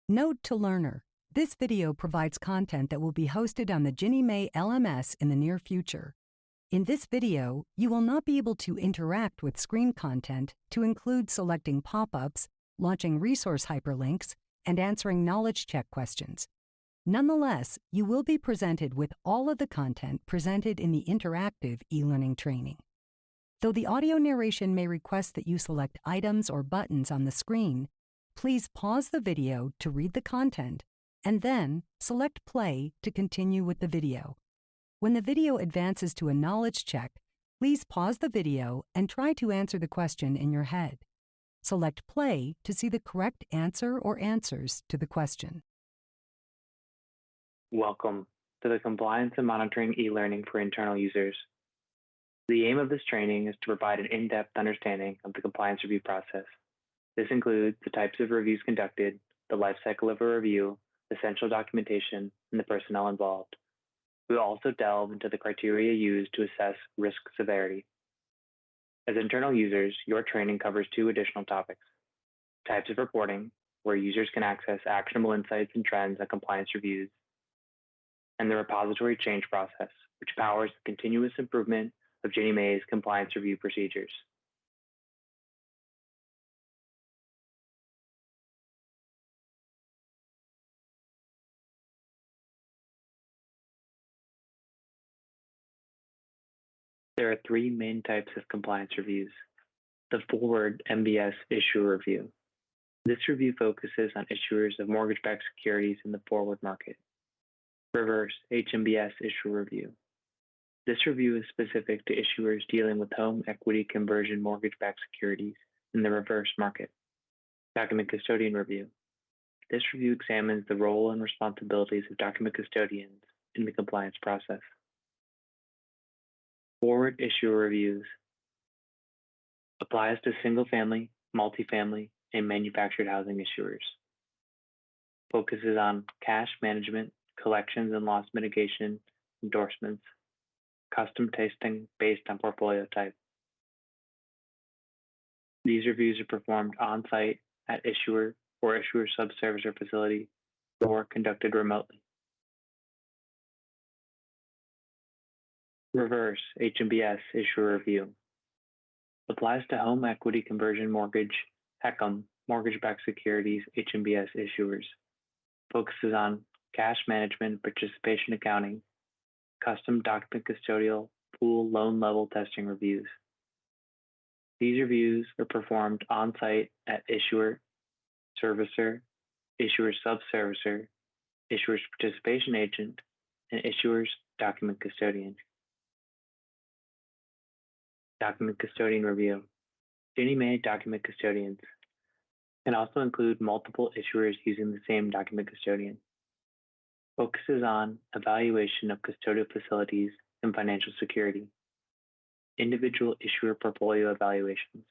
Note to learner: this video provides content that will be hosted on the Ginnie Mae LMS in the near future. In this video, you will not be able to interact with screen content to include selecting pop-ups, launching resource hyperlinks, and answering knowledge check questions. Nonetheless, you will be presented with all of the content presented in the interactive e-learning training. Though the audio narration may request that you select items or buttons on the screen, please pause the video to read the content and then select play to continue with the video. When the video advances to a knowledge check, please pause the video and try to answer the question in your head. Select play to see the correct answer or answers to the question. Welcome to the Compliance and Monitoring e-learning for internal users. The aim of this training is to provide an in-depth understanding of the compliance review process. This includes the types of reviews conducted, the life cycle of a review, essential documentation, and the personnel involved. We will also delve into the criteria used to assess risk severity. As internal users, your training covers two additional topics: types of reporting, where users can access actionable insights and trends on compliance reviews, and the repository change process, which powers the continuous improvement of Ginnie Mae's compliance review procedures. There are three main types of compliance reviews. The forward MBS issuer review. This review focuses on issuers of mortgage-backed securities in the forward market. Reverse HMBS issuer review. This review is specific to issuers dealing with home equity conversion mortgage-backed securities in the reverse market. Document custodian review. This review examines the role and responsibilities of document custodians in the compliance process. Forward issuer reviews applies to single-family, multifamily, and manufactured housing issuers. Focuses on cash management, collections and loss mitigation, endorsements, custom testing based on portfolio type. These reviews are performed on-site at issuer or issuer subservicer facility or conducted remotely. Reverse HMBS issuer review applies to home equity conversion mortgage, HECM, mortgage-backed securities, HMBS issuers. Focuses on cash management, participation accounting, custom document custodial, pool loan level testing reviews. These reviews are performed on-site at issuer, servicer, issuer subservicer, issuer's participation agent, and issuer's document custodian. Document custodian review. Ginnie Mae document custodians can also include multiple issuers using the same document custodian. Focuses on evaluation of custodial facilities and financial security. Individual issuer portfolio evaluations.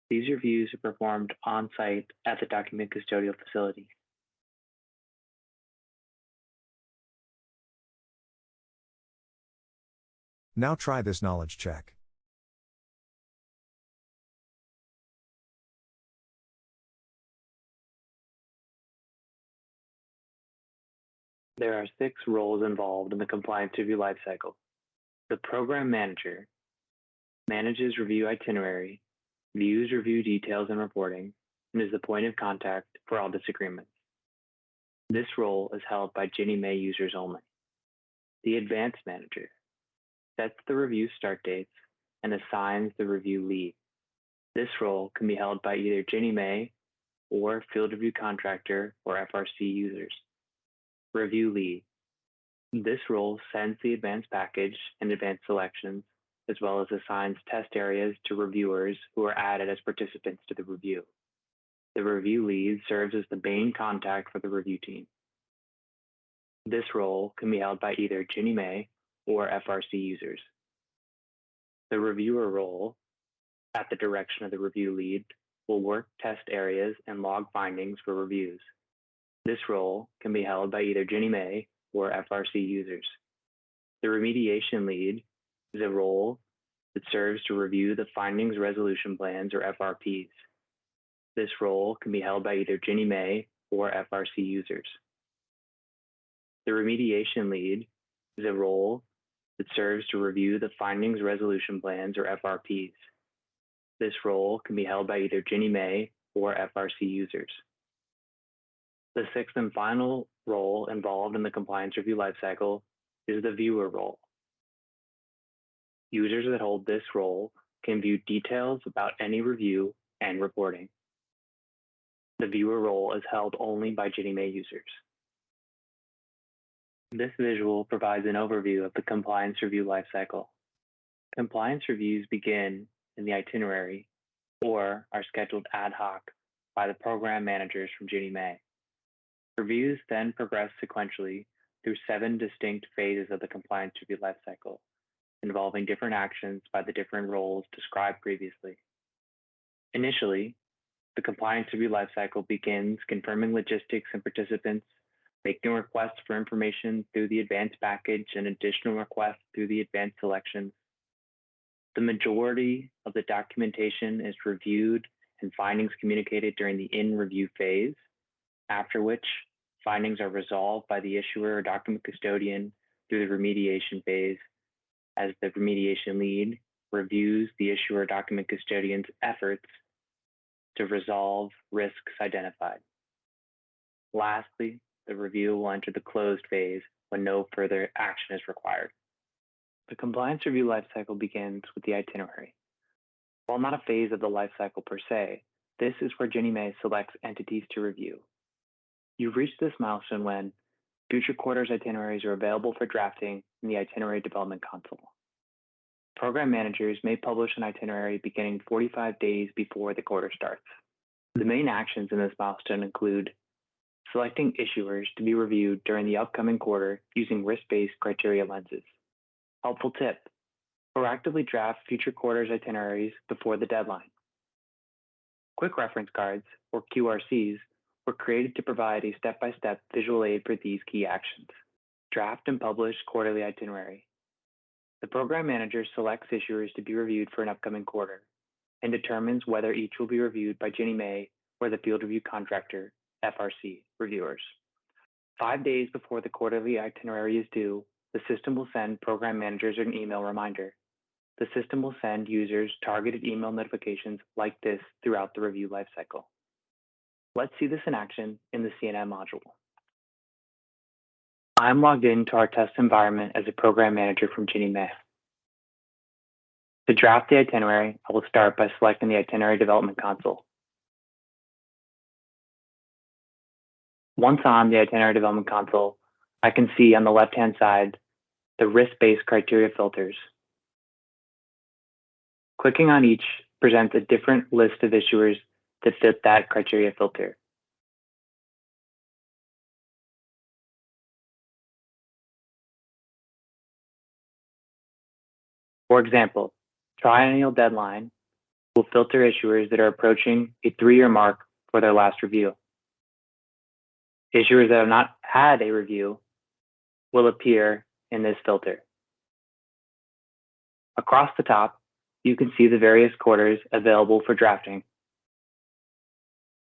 These reviews are performed on-site at the document custodial facility. Now try this knowledge check. There are 6 roles involved in the compliance review lifecycle. The program manager manages review itinerary, views review details and reporting, and is the point of contact for all disagreements. This role is held by Ginnie Mae users only. The advanced manager sets the review start dates and assigns the review lead. This role can be held by either Ginnie Mae or field review contractor or FRC users. Review lead. This role sends the advanced package and advanced selections, as well as assigns test areas to reviewers who are added as participants to the review. The review lead serves as the main contact for the review team. This role can be held by either Ginnie Mae or FRC users. The reviewer role, at the direction of the review lead, will work test areas and log findings for reviews. This role can be held by either Ginnie Mae or FRC users. The remediation lead is a role that serves to review the findings resolution plans or FRPs. This role can be held by either Ginnie Mae or FRC users. The remediation lead is a role that serves to review the findings resolution plans or FRPs. This role can be held by either Ginnie Mae or FRC users. The sixth and final role involved in the compliance review lifecycle is the viewer role. Users that hold this role can view details about any review and reporting. The viewer role is held only by Ginnie Mae users. This visual provides an overview of the compliance review lifecycle. Compliance reviews begin in the itinerary or are scheduled ad hoc by the program managers from Ginnie Mae. Reviews then progress sequentially through 7 distinct phases of the compliance review lifecycle, involving different actions by the different roles described previously. Initially, the compliance review lifecycle begins confirming logistics and participants, making requests for information through the advanced package and additional requests through the advanced selections. The majority of the documentation is reviewed and findings communicated during the in-review phase, after which findings are resolved by the issuer or document custodian through the remediation phase, as the remediation lead reviews the issuer or document custodian's efforts to resolve risks identified. Lastly, the review will enter the closed phase when no further action is required. The compliance review lifecycle begins with the itinerary. While not a phase of the lifecycle per se, this is where Ginnie Mae selects entities to review. You've reached this milestone when future quarters itineraries are available for drafting in the itinerary development console. Program managers may publish an itinerary beginning 45 days before the quarter starts. The main actions in this milestone include selecting issuers to be reviewed during the upcoming quarter using risk-based criteria lenses. Helpful tip: proactively draft future quarters itineraries before the deadline. Quick reference cards, or QRCs, were created to provide a step-by-step visual aid for these key actions. Draft and publish quarterly itinerary. The program manager selects issuers to be reviewed for an upcoming quarter and determines whether each will be reviewed by Ginnie Mae or the field review contractor, FRC, reviewers. 5 days before the quarterly itinerary is due, the system will send program managers an email reminder. The system will send users targeted email notifications like this throughout the review lifecycle. Let's see this in action in the CNM module. I'm logged into our test environment as a program manager from Ginnie Mae. To draft the itinerary, I will start by selecting the itinerary development console. Once on the itinerary development console, I can see on the left-hand side the risk-based criteria filters. Clicking on each presents a different list of issuers that fit that criteria filter. For example, triennial deadline will filter issuers that are approaching a 3-year mark for their last review. Issuers that have not had a review will appear in this filter. Across the top, you can see the various quarters available for drafting.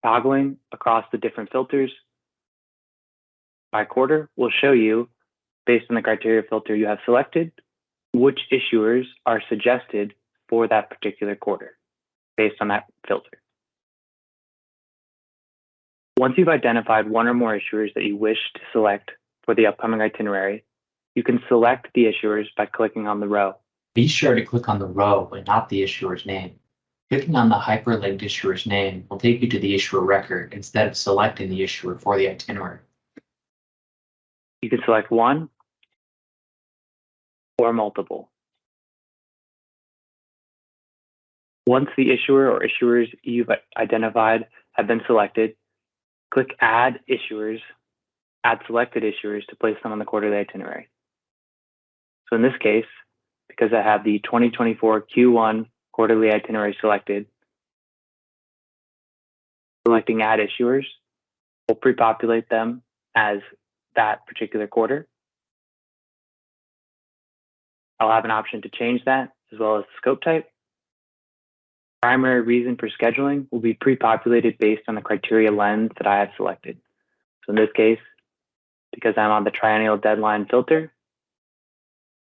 Toggling across the different filters by quarter will show you, based on the criteria filter you have selected, which issuers are suggested for that particular quarter, based on that filter. Once you've identified one or more issuers that you wish to select for the upcoming itinerary, you can select the issuers by clicking on the row. Be sure to click on the row and not the issuer's name. Clicking on the hyperlinked issuer's name will take you to the issuer record instead of selecting the issuer for the itinerary. You can select one or multiple. Once the issuer or issuers you've identified have been selected, click Add Issuers, Add Selected Issuers to place them on the quarterly itinerary. So in this case, because I have the 2024 Q1 quarterly itinerary selected, selecting Add Issuers will pre-populate them as that particular quarter. I'll have an option to change that, as well as the scope type. Primary reason for scheduling will be pre-populated based on the criteria lens that I have selected. So in this case, because I'm on the triennial deadline filter,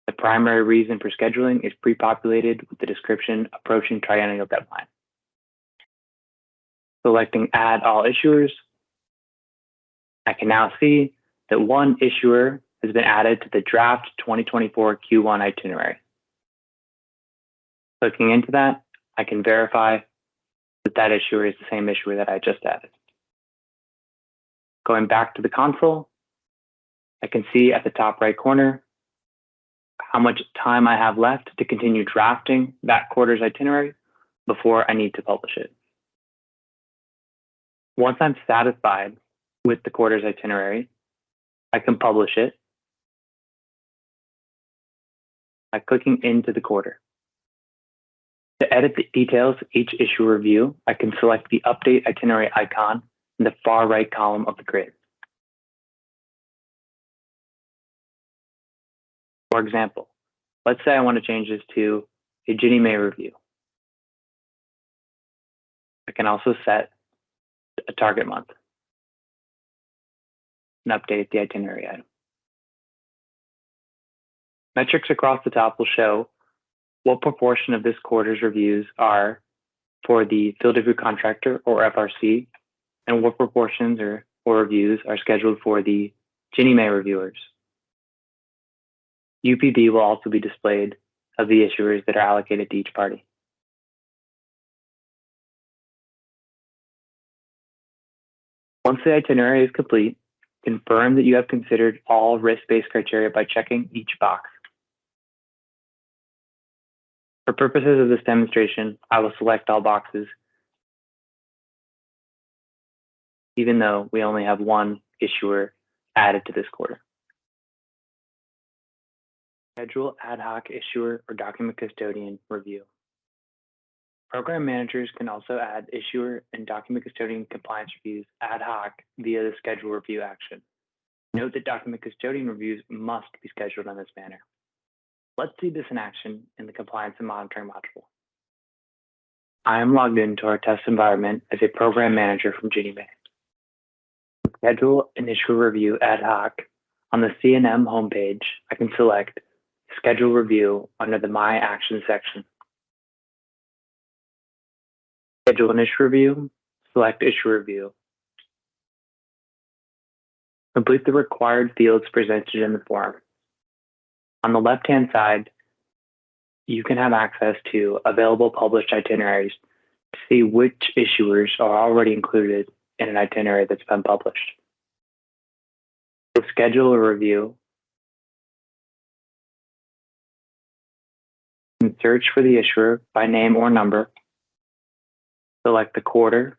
the primary reason for scheduling is pre-populated with the description approaching triennial deadline. Selecting Add All Issuers, I can now see that one issuer has been added to the draft 2024 Q1 itinerary. Clicking into that, I can verify that that issuer is the same issuer that I just added. Going back to the console, I can see at the top right corner how much time I have left to continue drafting that quarter's itinerary before I need to publish it. Once I'm satisfied with the quarter's itinerary, I can publish it by clicking into the quarter. To edit the details of each issuer view, I can select the Update Itinerary icon in the far right column of the grid. For example, let's say I want to change this to a Ginnie Mae review. I can also set a target month and update the itinerary item. Metrics across the top will show what proportion of this quarter's reviews are for the field review contractor or FRC, and what proportions or reviews are scheduled for the Ginnie Mae reviewers. UPB will also be displayed of the issuers that are allocated to each party. Once the itinerary is complete, confirm that you have considered all risk-based criteria by checking each box. For purposes of this demonstration, I will select all boxes, even though we only have one issuer added to this quarter. Schedule ad hoc issuer or document custodian review. Program managers can also add issuer and document custodian compliance reviews ad hoc via the schedule review action. Note that document custodian reviews must be scheduled in this manner. Let's see this in action in the compliance and monitoring module. I am logged into our test environment as a program manager from Ginnie Mae. Schedule an issuer review ad hoc. On the CNM homepage, I can select Schedule Review under the My Action section. Schedule an issue review, select Issue Review. Complete the required fields presented in the form. On the left-hand side, you can have access to available published itineraries to see which issuers are already included in an itinerary that's been published. To schedule a review, you can search for the issuer by name or number. Select the quarter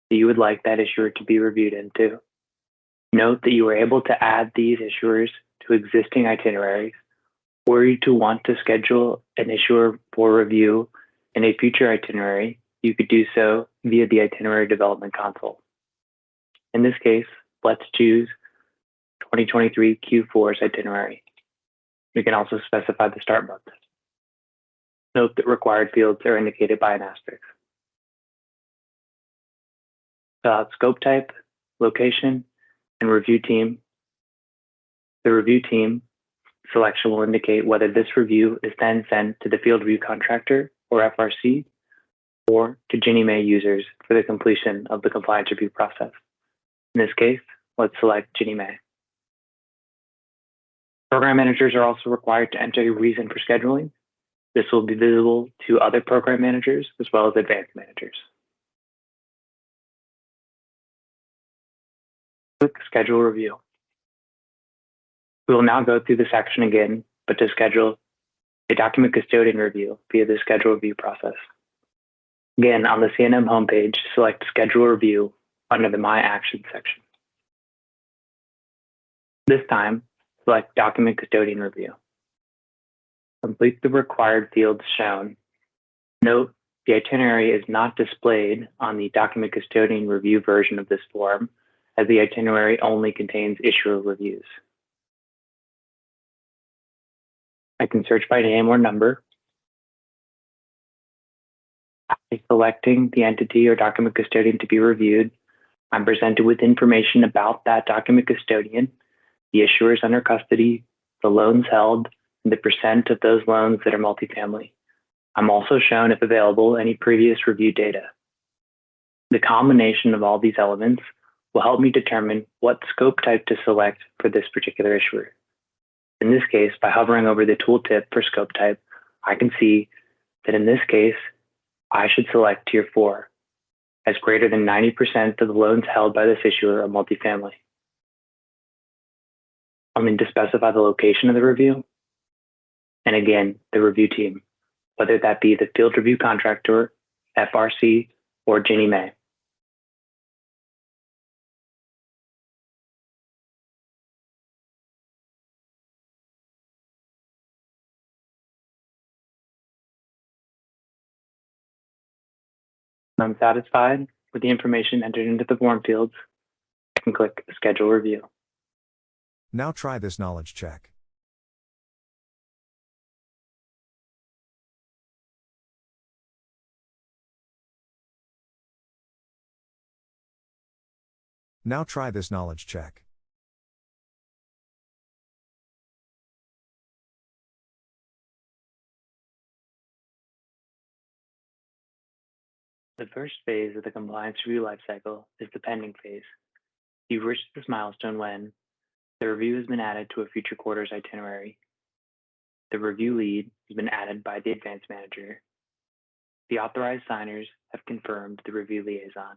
that you would like that issuer to be reviewed into. Note that you are able to add these issuers to existing itineraries. Were you to want to schedule an issuer for review in a future itinerary, you could do so via the itinerary development console. In this case, let's choose 2023 Q4's itinerary. We can also specify the start month. Note that required fields are indicated by an asterisk. Fill out scope type, location, and review team. The review team selection will indicate whether this review is then sent to the field review contractor or FRC or to Ginnie Mae users for the completion of the compliance review process. In this case, let's select Ginnie Mae. Program managers are also required to enter a reason for scheduling. This will be visible to other program managers as well as advanced managers. Click Schedule Review. We will now go through this action again, but to schedule a document custodian review via the schedule review process. Again, on the CNM homepage, select Schedule Review under the My Action section. This time, select Document Custodian Review. Complete the required fields shown. Note the itinerary is not displayed on the Document Custodian Review version of this form, as the itinerary only contains issuer reviews. I can search by name or number. After selecting the entity or document custodian to be reviewed, I'm presented with information about that document custodian, the issuers under custody, the loans held, and the percent of those loans that are multifamily. I'm also shown, if available, any previous review data. The combination of all these elements will help me determine what scope type to select for this particular issuer. In this case, by hovering over the tooltip for scope type, I can see that in this case, I should select Tier 4, as greater than 90% of the loans held by this issuer are multifamily. I'll need to specify the location of the review, and again, the review team, whether that be the field review contractor, FRC, or Ginnie Mae. When I'm satisfied with the information entered into the form fields, I can click Schedule Review. Now try this knowledge check. Now try this knowledge check. The first phase of the compliance review lifecycle is the pending phase. You've reached this milestone when the review has been added to a future quarter's itinerary, the review lead has been added by the advance manager, the authorized signers have confirmed the review liaison.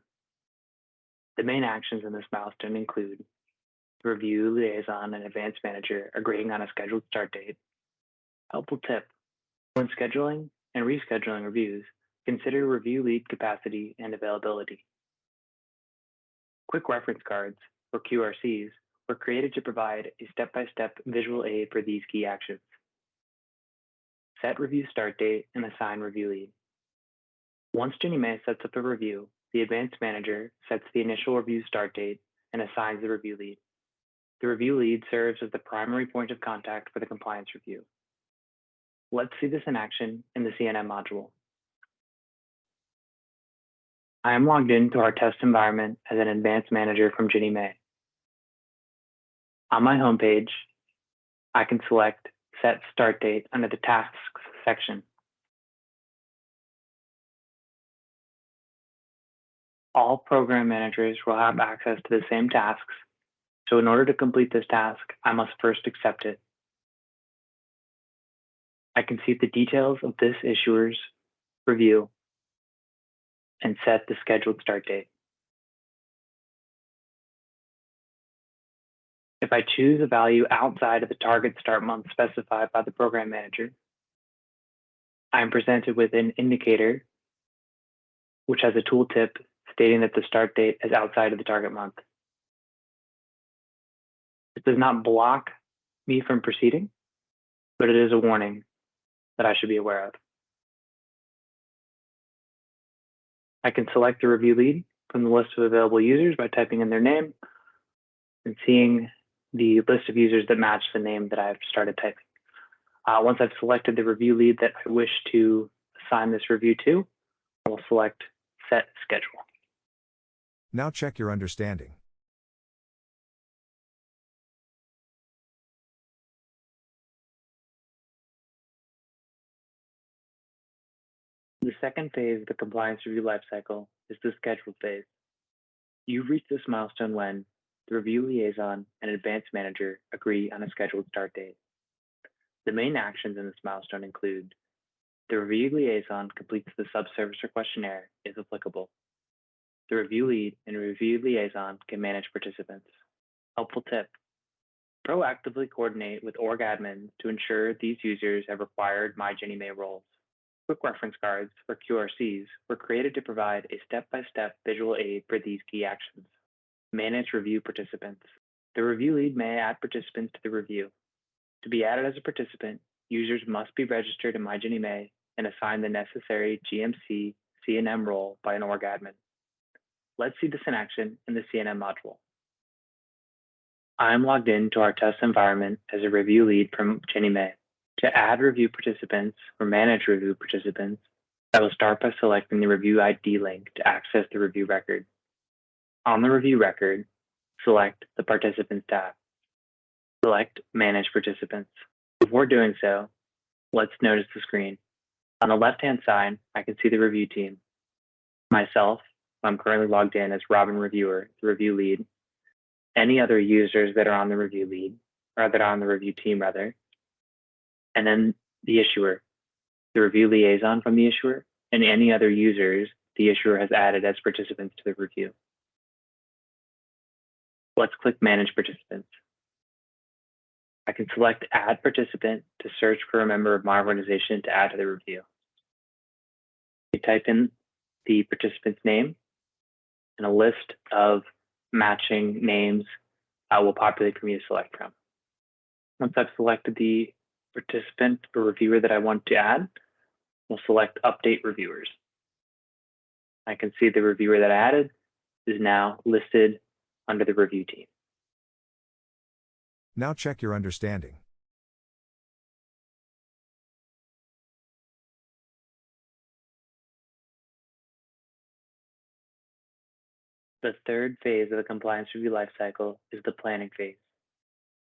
The main actions in this milestone include the review liaison and advance manager agreeing on a scheduled start date. Helpful tip: when scheduling and rescheduling reviews, consider review lead capacity and availability. Quick reference cards, or QRCs, were created to provide a step-by-step visual aid for these key actions. Set review start date and assign review lead. Once Ginnie Mae sets up a review, the advance manager sets the initial review start date and assigns the review lead. The review lead serves as the primary point of contact for the compliance review. Let's see this in action in the CNM module. I am logged into our test environment as an advance manager from Ginnie Mae. On my homepage, I can select Set Start Date under the Tasks section. All program managers will have access to the same tasks, so in order to complete this task, I must first accept it. I can see the details of this issuer's review and set the scheduled start date. If I choose a value outside of the target start month specified by the program manager, I am presented with an indicator which has a tooltip stating that the start date is outside of the target month. It does not block me from proceeding, but it is a warning that I should be aware of. I can select the review lead from the list of available users by typing in their name and seeing the list of users that match the name that I've started typing. Once I've selected the review lead that I wish to assign this review to, I will select Set Schedule. Now check your understanding. The second phase of the compliance review lifecycle is the schedule phase. You've reached this milestone when the review liaison and advance manager agree on a scheduled start date. The main actions in this milestone include the review liaison completes the subservicer questionnaire if applicable. The review lead and review liaison can manage participants. Helpful tip: proactively coordinate with org admins to ensure these users have required My Ginnie Mae roles. Quick reference cards, or QRCs, were created to provide a step-by-step visual aid for these key actions. Manage review participants. The review lead may add participants to the review. To be added as a participant, users must be registered in My Ginnie Mae and assign the necessary GMC CNM role by an org admin. Let's see this in action in the CNM module. I am logged into our test environment as a review lead from Ginnie Mae. To add review participants or manage review participants, I will start by selecting the review ID link to access the review record. On the review record, select the Participants tab. Select Manage Participants. Before doing so, let's notice the screen. On the left-hand side, I can see the review team. Myself, I'm currently logged in as Robin Reviewer, the review lead. Any other users that are on the review lead, or that are on the review team rather. And then the issuer, the review liaison from the issuer, and any other users the issuer has added as participants to the review. Let's click Manage Participants. I can select Add Participant to search for a member of my organization to add to the review. You type in the participant's name, and a list of matching names will populate for me to select from. Once I've selected the participant or reviewer that I want to add, we'll select Update Reviewers. I can see the reviewer that I added is now listed under the review team. Now check your understanding. The third phase of the compliance review lifecycle is the planning phase.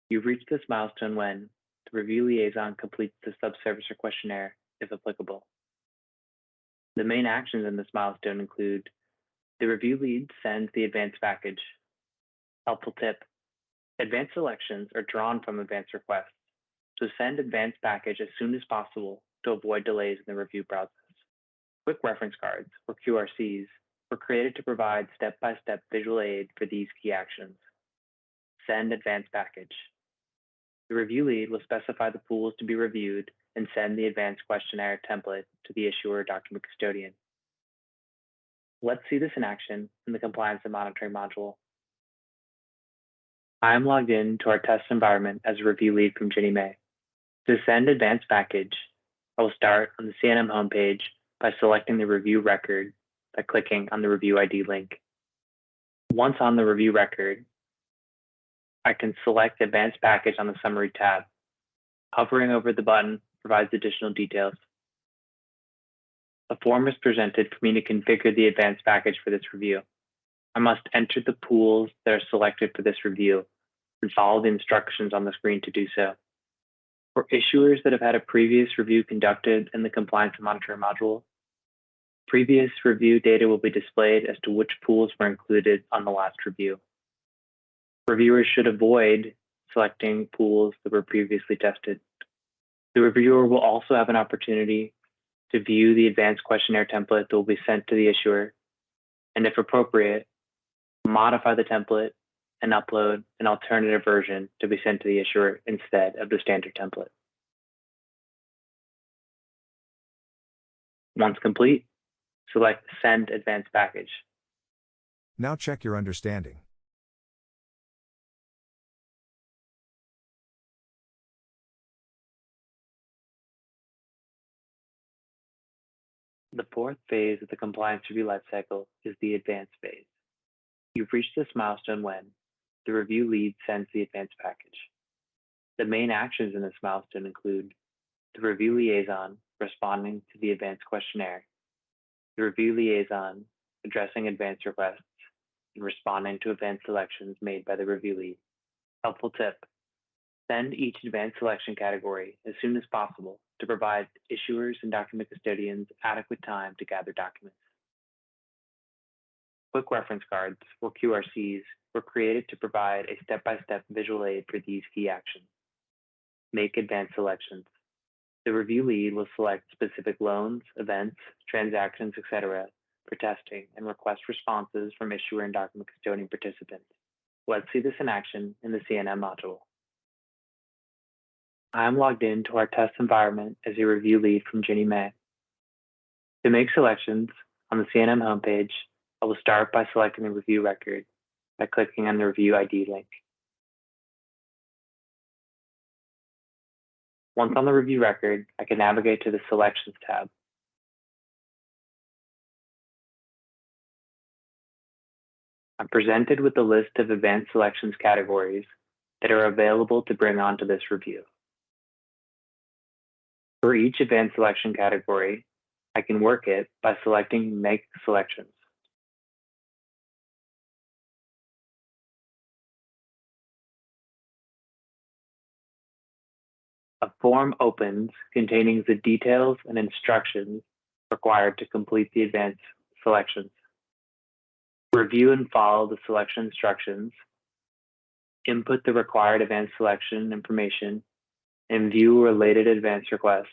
You've reached this milestone when the review liaison completes the subservicer questionnaire, if applicable. The main actions in this milestone include the review lead sends the advanced package. Helpful tip: advanced selections are drawn from advanced requests, so send advanced package as soon as possible to avoid delays in the review process. Quick reference cards, or QRCs, were created to provide step-by-step visual aid for these key actions. Send advanced package. The review lead will specify the pools to be reviewed and send the advanced questionnaire template to the issuer or document custodian. Let's see this in action in the Compliance and Monitoring module. I am logged in to our test environment as a review lead from Ginnie Mae. To send advanced package, I will start on the CNM homepage by selecting the review record by clicking on the review ID link. Once on the review record, I can select advanced package on the summary tab. Hovering over the button provides additional details. A form is presented for me to configure the advanced package for this review. I must enter the pools that are selected for this review and follow the instructions on the screen to do so. For issuers that have had a previous review conducted in the Compliance and Monitoring module, previous review data will be displayed as to which pools were included on the last review. Reviewers should avoid selecting pools that were previously tested. The reviewer will also have an opportunity to view the advanced questionnaire template that will be sent to the issuer, and if appropriate, modify the template and upload an alternative version to be sent to the issuer instead of the standard template. Once complete, select Send Advanced Package. Now check your understanding. The fourth phase of the compliance review lifecycle is the advanced phase. You've reached this milestone when the review lead sends the advanced package. The main actions in this milestone include the review liaison responding to the advanced questionnaire, the review liaison addressing advanced requests, and responding to advanced selections made by the review lead. Helpful tip: send each advanced selection category as soon as possible to provide issuers and document custodians adequate time to gather documents. Quick reference cards, or QRCs, were created to provide a step-by-step visual aid for these key actions. Make advanced selections. The review lead will select specific loans, events, transactions, etc. for testing and request responses from issuer and document custodian participants. Let's see this in action in the CNM module. I am logged in to our test environment as a review lead from Ginnie Mae. To make selections on the CNM homepage, I will start by selecting the review record by clicking on the review ID link. Once on the review record, I can navigate to the Selections tab. I'm presented with the list of advanced selections categories that are available to bring onto this review. For each advanced selection category, I can work it by selecting Make Selections. form opens containing the details and instructions required to complete the advanced selections. Review and follow the selection instructions. Input the required advanced selection information and view related advanced requests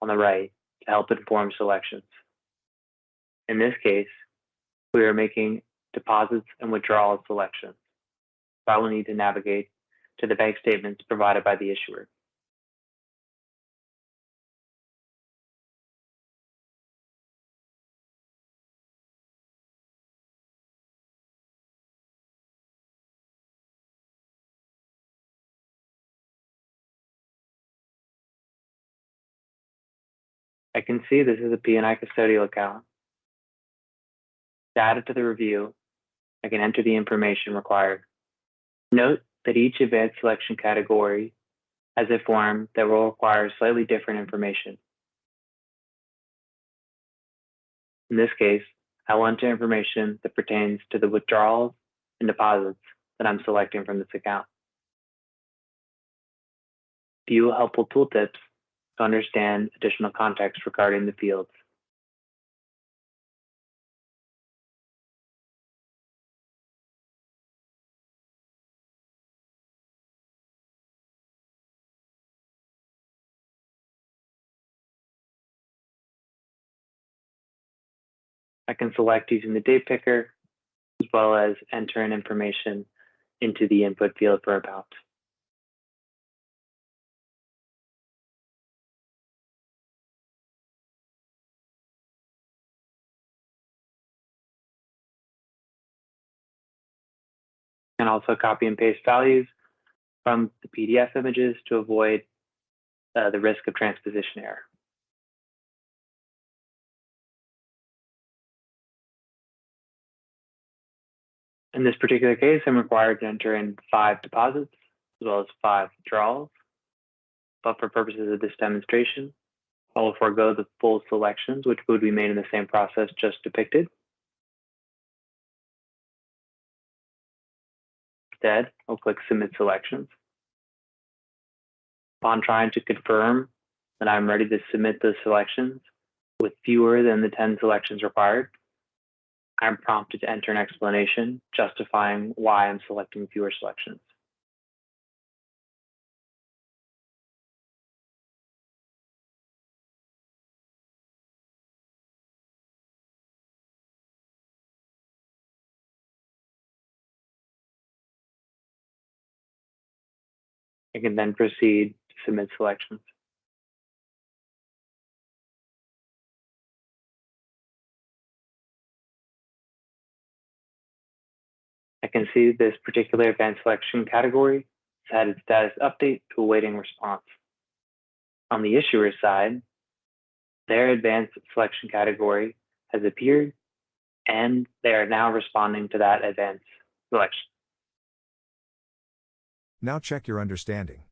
on the right to help inform selections. In this case, we are making deposits and withdrawal selections. So I will need to navigate to the bank statements provided by the issuer. I can see this is a P&I custodial account. To add it to the review, I can enter the information required. Note that each advanced selection category has a form that will require slightly different information. In this case, I will enter information that pertains to the withdrawals and deposits that I'm selecting from this account. View helpful tooltips to understand additional context regarding the fields. I can select using the date picker, as well as enter in information into the input field for about. And also copy and paste values from the PDF images to avoid the risk of transposition error. In this particular case, I'm required to enter in 5 deposits as well as 5 withdrawals. But for purposes of this demonstration, I will forego the full selections, which would be made in the same process just depicted. Instead, I'll click Submit Selections. Upon trying to confirm that I'm ready to submit those selections with fewer than the 10 selections required, I'm prompted to enter an explanation justifying why I'm selecting fewer selections. I can then proceed to submit selections. I can see this particular advanced selection category has had its status update to awaiting response. On the issuer side, their advanced selection category has appeared and they are now responding to that advanced selection. Now check your understanding.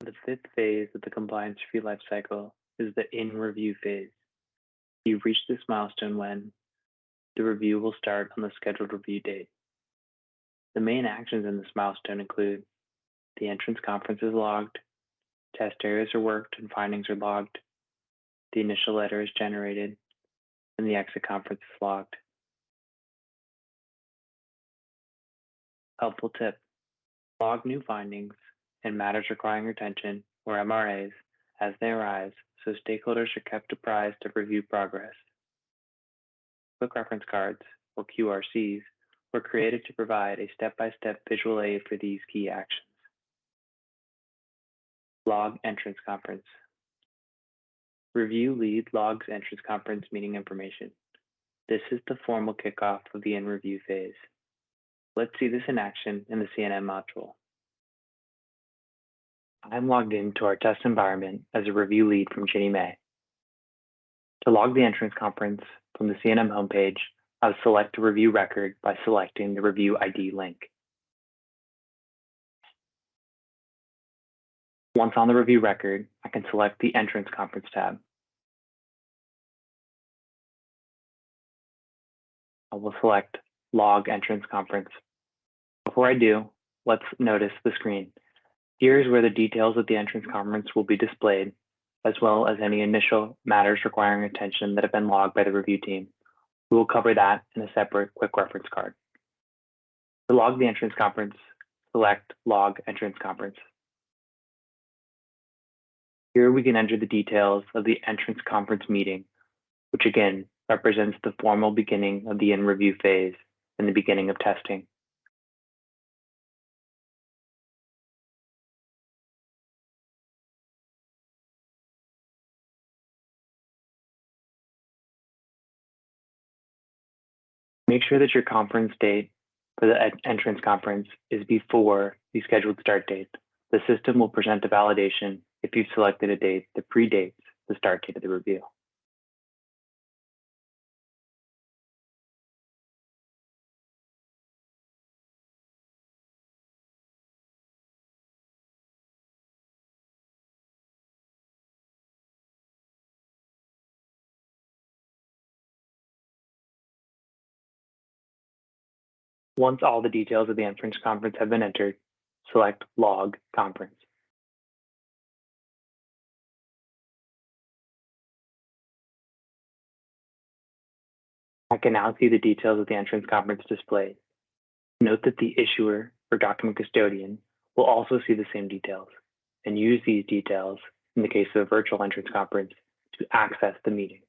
The 5th phase of the compliance review lifecycle is the in-review phase. You've reached this milestone when the review will start on the scheduled review date. The main actions in this milestone include the entrance conference is logged, test areas are worked and findings are logged, the initial letter is generated, and the exit conference is logged. Helpful tip: log new findings and matters requiring attention, or MRAs, as they arise, so stakeholders are kept apprised of review progress. Quick reference cards, or QRCs, were created to provide a step-by-step visual aid for these key actions. Log entrance conference. Review lead logs entrance conference meeting information. This is the formal kickoff of the in-review phase. Let's see this in action in the CNM module. I'm logged into our test environment as a review lead from Ginnie Mae. To log the entrance conference from the CNM homepage, I'll select a review record by selecting the Review ID link. Once on the review record, I can select the Entrance Conference tab. I will select Log Entrance Conference. Before I do, let's notice the screen. Here is where the details of the entrance conference will be displayed, as well as any initial matters requiring attention that have been logged by the review team. We will cover that in a separate quick reference card. To log the entrance conference, select Log Entrance Conference. Here we can enter the details of the entrance conference meeting, which again represents the formal beginning of the in-review phase and the beginning of testing. Make sure that your conference date for the entrance conference is before the scheduled start date. The system will present a validation if you've selected a date that predates the start date of the review. Once all the details of the entrance conference have been entered, select Log Conference. I can now see the details of the entrance conference displayed. Note that the issuer or document custodian will also see the same details and use these details in the case of a virtual entrance conference to access the meeting.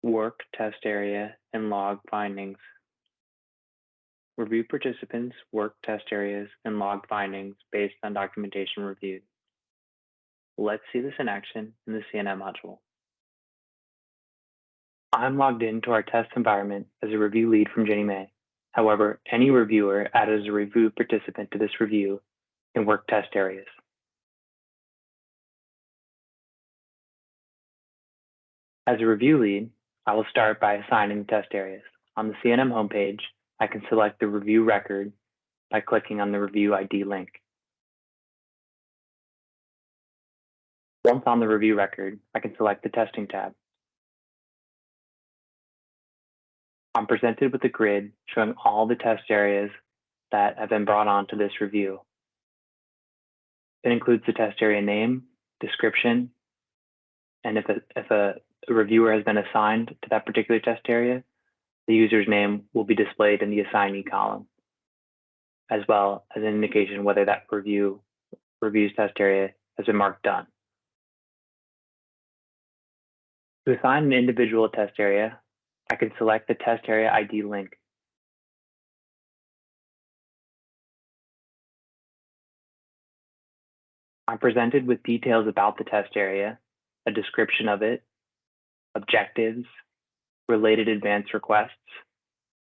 Work test area and log findings. Review participants' work test areas and log findings based on documentation reviewed. Let's see this in action in the CNM module. I'm logged into our test environment as a review lead from Ginnie Mae. However, any reviewer added as a review participant to this review can work test areas. As a review lead, I will start by assigning the test areas. On the CNM homepage, I can select the review record by clicking on the review ID link. Once on the review record, I can select the testing tab. I'm presented with a grid showing all the test areas that have been brought on to this review. It includes the test area name, description, and if a reviewer has been assigned to that particular test area, the user's name will be displayed in the assignee column, as well as an indication whether that review's test area has been marked done. To assign an individual test area, I can select the test area ID link. I'm presented with details about the test area, a description of it, objectives, related advance requests,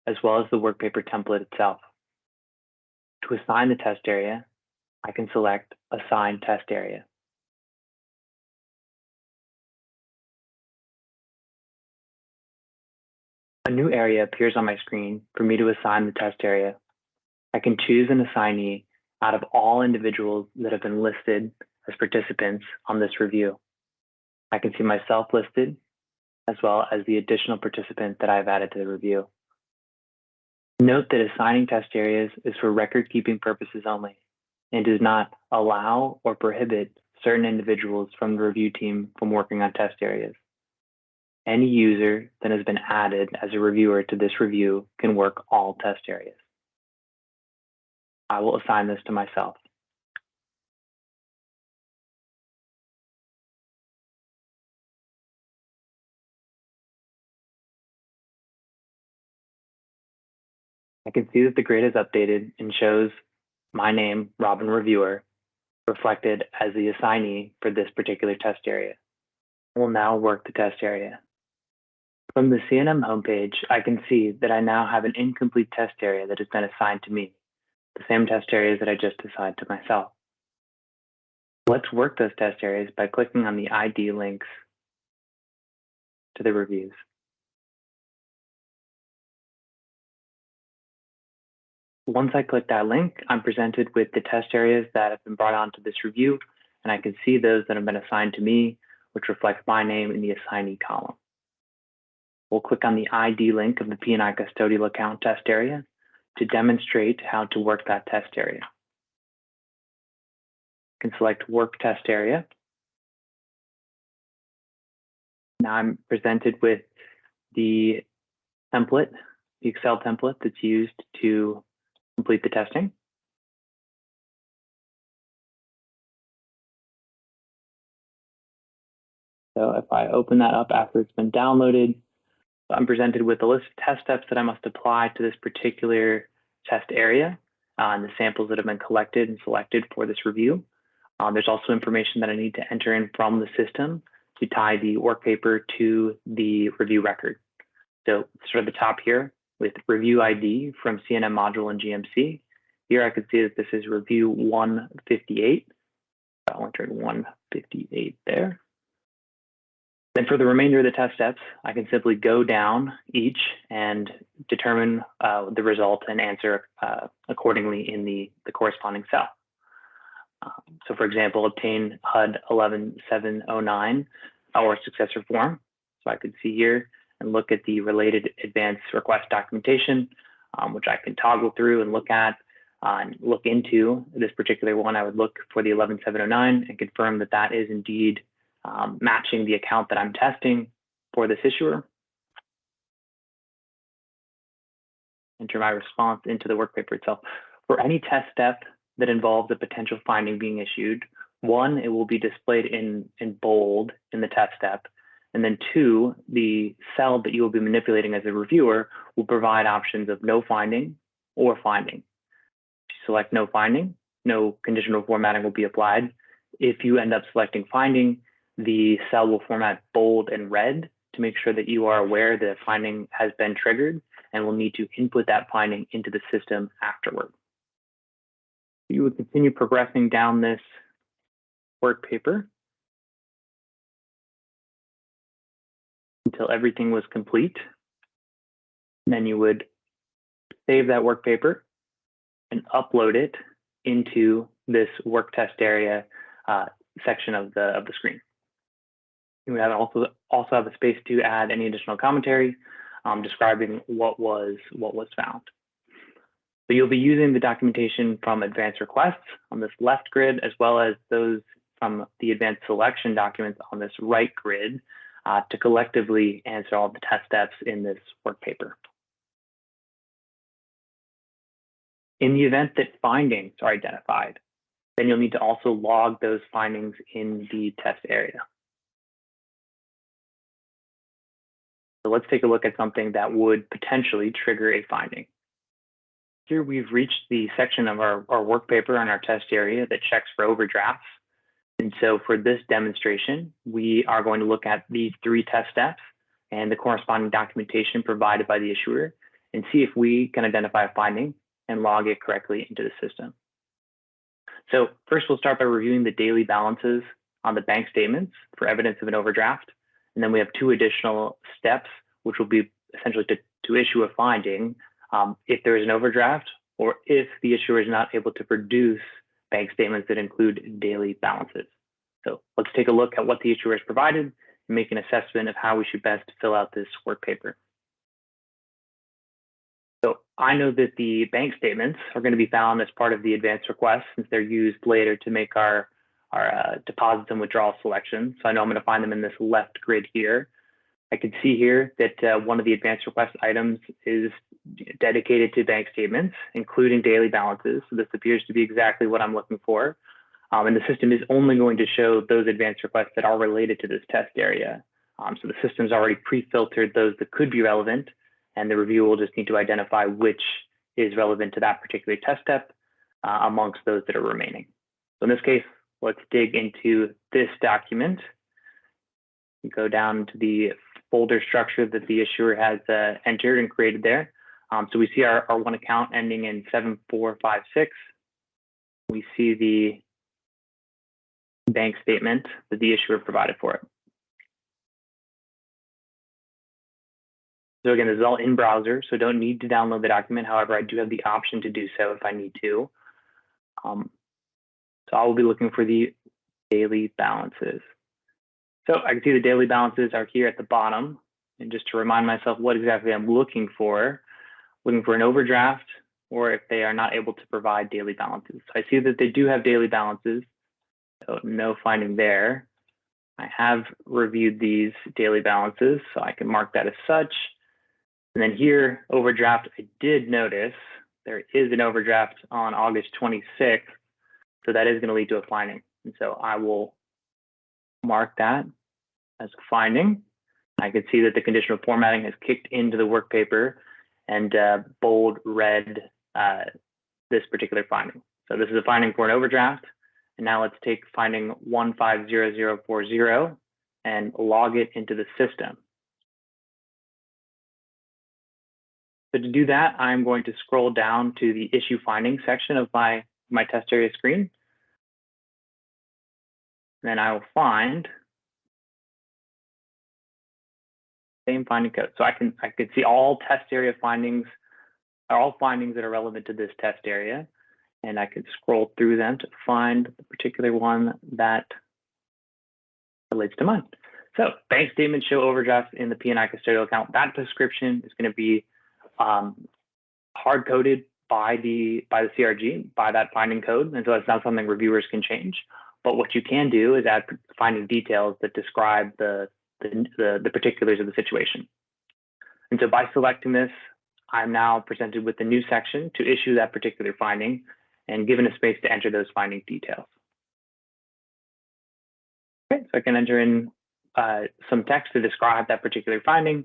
as well as the workpaper template itself. To assign the test area, I can select Assign Test Area. A new area appears on my screen for me to assign the test area. I can choose an assignee out of all individuals that have been listed as participants on this review. I can see myself listed, as well as the additional participant that I've added to the review. Note that assigning test areas is for record-keeping purposes only and does not allow or prohibit certain individuals from the review team from working on test areas. Any user that has been added as a reviewer to this review can work all test areas. I will assign this to myself. I can see that the grid is updated and shows my name, Robin Reviewer, reflected as the assignee for this particular test area. I will now work the test area. From the CNM homepage, I can see that I now have an incomplete test area that has been assigned to me, the same test areas that I just assigned to myself. Let's work those test areas by clicking on the ID links to the reviews. Once I click that link, I'm presented with the test areas that have been brought onto this review, and I can see those that have been assigned to me, which reflect my name in the assignee column. We'll click on the ID link of the P&I custodial account test area to demonstrate how to work that test area. You can select Work Test Area. Now I'm presented with the template, the Excel template that's used to complete the testing. So if I open that up after it's been downloaded, I'm presented with a list of test steps that I must apply to this particular test area and the samples that have been collected and selected for this review. There's also information that I need to enter in from the system to tie the work paper to the review record. So start at the top here with review ID from CNM module and GMC. Here I can see that this is review 158. I'll enter in 158 there. Then for the remainder of the test steps, I can simply go down each and determine the result and answer accordingly in the corresponding cell. So for example, obtain HUD 11709 or successor form. So I could see here and look at the related advance request documentation, which I can toggle through and look at and look into. This particular one, I would look for the 11709 and confirm that that is indeed matching the account that I'm testing for this issuer. Enter my response into the work paper itself. For any test step that involves a potential finding being issued, one, it will be displayed in bold in the test step. And then two, the cell that you will be manipulating as a reviewer will provide options of no finding or finding. If you select no finding, no conditional formatting will be applied. If you end up selecting finding, the cell will format bold and red to make sure that you are aware that a finding has been triggered and will need to input that finding into the system afterward. You would continue progressing down this work paper until everything was complete. And then you would save that work paper and upload it into this work test area section of the screen. You would have also have a space to add any additional commentary describing what was found. So you'll be using the documentation from advanced requests on this left grid, as well as those from the advanced selection documents on this right grid to collectively answer all the test steps in this work paper. In the event that findings are identified, then you'll need to also log those findings in the test area. So let's take a look at something that would potentially trigger a finding. Here we've reached the section of our work paper on our test area that checks for overdrafts. And so for this demonstration, we are going to look at these three test steps and the corresponding documentation provided by the issuer and see if we can identify a finding and log it correctly into the system. So first, we'll start by reviewing the daily balances on the bank statements for evidence of an overdraft. And then we have two additional steps, which will be essentially to issue a finding if there is an overdraft or if the issuer is not able to produce bank statements that include daily balances. So let's take a look at what the issuer has provided and make an assessment of how we should best fill out this work paper. So I know that the bank statements are going to be found as part of the advanced request since they're used later to make our deposits and withdrawal selections. So I know I'm going to find them in this left grid here. I can see here that one of the advanced request items is dedicated to bank statements, including daily balances. So this appears to be exactly what I'm looking for. And the system is only going to show those advanced requests that are related to this test area. So the system's already pre-filtered those that could be relevant, and the reviewer will just need to identify which is relevant to that particular test step amongst those that are remaining. So in this case, let's dig into this document. We go down to the folder structure that the issuer has entered and created there. So we see our one account ending in 7456. We see the bank statement that the issuer provided for it. So again, this is all in browser, so don't need to download the document. However, I do have the option to do so if I need to. So I will be looking for the daily balances. So I can see the daily balances are here at the bottom And just to remind myself what exactly I'm looking for an overdraft, or if they are not able to provide daily balances. So I see that they do have daily balances, so no finding there. I have reviewed these daily balances, so I can mark that as such. And then here, overdraft, I did notice there is an overdraft on August 26th, so that is going to lead to a finding. And so I will mark that as a finding. I can see that the conditional formatting has kicked into the work paper and bold red this particular finding. So this is a finding for an overdraft. And now let's take finding 150040 and log it into the system. So to do that, I'm going to scroll down to the issue findings section of my test area screen. Then I will find same finding code. So I can see all test area findings, all findings that are relevant to this test area. And I can scroll through them to find the particular one that relates to mine. So bank statements show overdrafts in the P&I custodial account. That description is going to be hard coded by the CRG, by that finding code. And so that's not something reviewers can change. But what you can do is add finding details that describe the particulars of the situation. And so by selecting this, I'm now presented with the new section to issue that particular finding and given a space to enter those finding details. Okay, so I can enter in some text to describe that particular finding.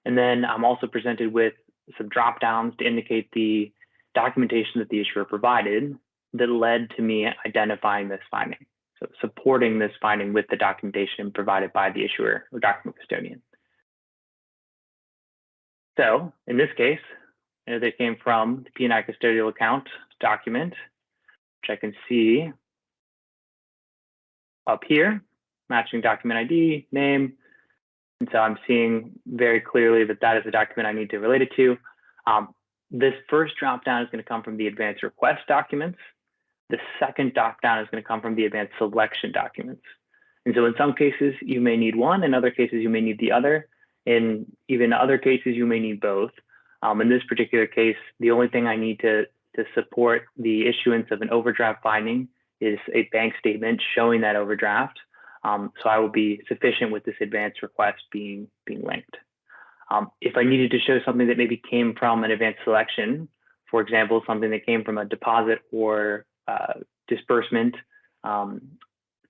And then I'm also presented with some drop downs to indicate the documentation that the issuer provided that led to me identifying this finding. So supporting this finding with the documentation provided by the issuer or document custodian. So in this case, they came from the P&I custodial account document, which I can see up here, matching document ID, name. And so I'm seeing very clearly that that is the document I need to relate it to. This first dropdown is going to come from the advanced request documents. The second dropdown is going to come from the advanced selection documents. And so in some cases, you may need one. In other cases, you may need the other. In even other cases, you may need both. In this particular case, the only thing I need to support the issuance of an overdraft finding is a bank statement showing that overdraft. So I will be sufficient with this advanced request being linked. If I needed to show something that maybe came from an advanced selection, for example, something that came from a deposit or disbursement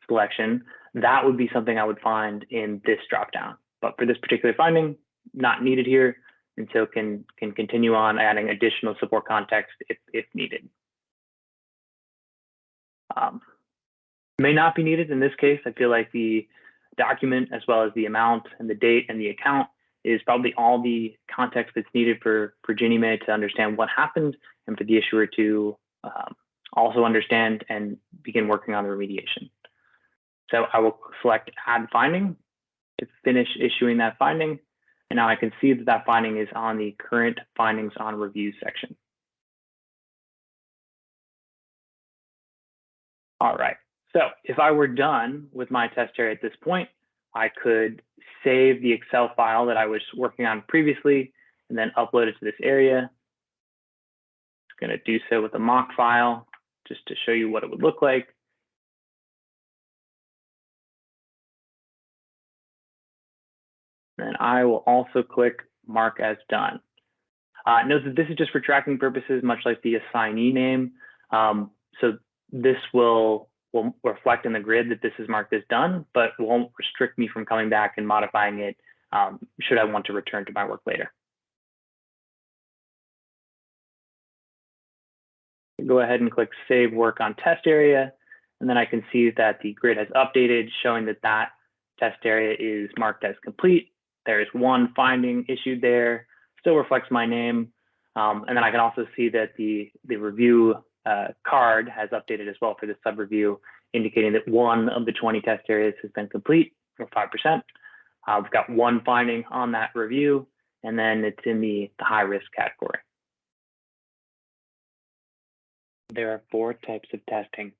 selection, that would be something I would find in this dropdown. But for this particular finding, not needed here, and so can continue on adding additional support context if needed. May not be needed in this case. I feel like the document, as well as the amount and the date and the account, is probably all the context that's needed for Ginnie Mae to understand what happened and for the issuer to also understand and begin working on the remediation. So I will select Add Finding to finish issuing that finding. And now I can see that that finding is on the Current Findings on Review section. All right. So if I were done with my test area at this point, I could save the Excel file that I was working on previously and then upload it to this area. Just going to do so with a mock file just to show you what it would look like. And I will also click Mark as Done. Note that this is just for tracking purposes, much like the assignee name. So this will reflect in the grid that this is marked as done, but won't restrict me from coming back and modifying it should I want to return to my work later. Go ahead and click Save Work on Test Area, and then I can see that the grid has updated, showing that that test area is marked as complete. There is one finding issued there, still reflects my name, and then I can also see that the review card has updated as well for the sub-review, indicating that one of the 20 test areas has been complete, or 5%. We've got one finding on that review, and then it's in the high-risk category. There are 4 types of testing: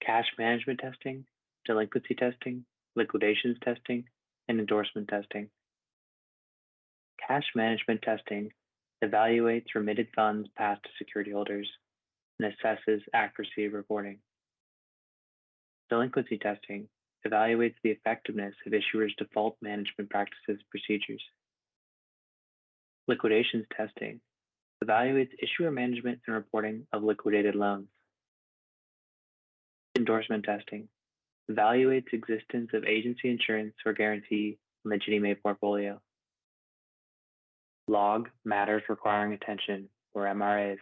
cash management testing, delinquency testing, liquidations testing, and endorsement testing. Cash management testing evaluates remitted funds passed to security holders and assesses accuracy of reporting. Delinquency testing evaluates the effectiveness of issuers' default management practices procedures. Liquidations testing evaluates issuer management and reporting of liquidated loans. Endorsement testing evaluates existence of agency insurance or guarantee on the Ginnie Mae portfolio. Log matters requiring attention, or MRAs.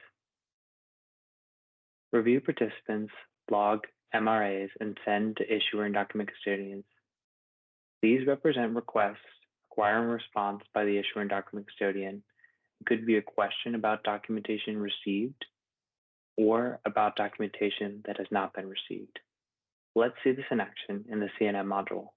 Review participants log MRAs and send to issuer and document custodians. These represent requests requiring a response by the issuer and document custodian. It could be a question about documentation received or about documentation that has not been received. Let's see this in action in the CNM module.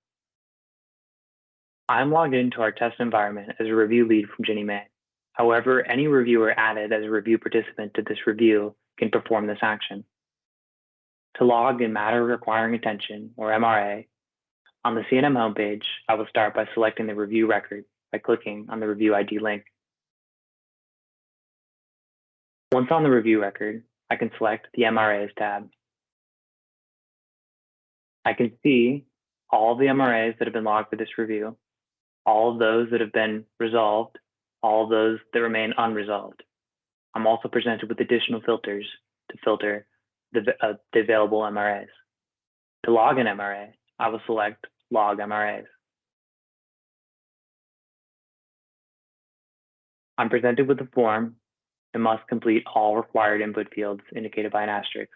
I'm logged into our test environment as a review lead from Ginnie Mae. However, any reviewer added as a review participant to this review can perform this action. To log in matter requiring attention, or MRA, on the CNM homepage, I will start by selecting the review record by clicking on the review ID link. Once on the review record, I can select the MRAs tab. I can see all of the MRAs that have been logged for this review, all of those that have been resolved, all of those that remain unresolved. I'm also presented with additional filters to filter the available MRAs. To log an MRA, I will select Log MRAs. I'm presented with a form and must complete all required input fields indicated by an asterisk.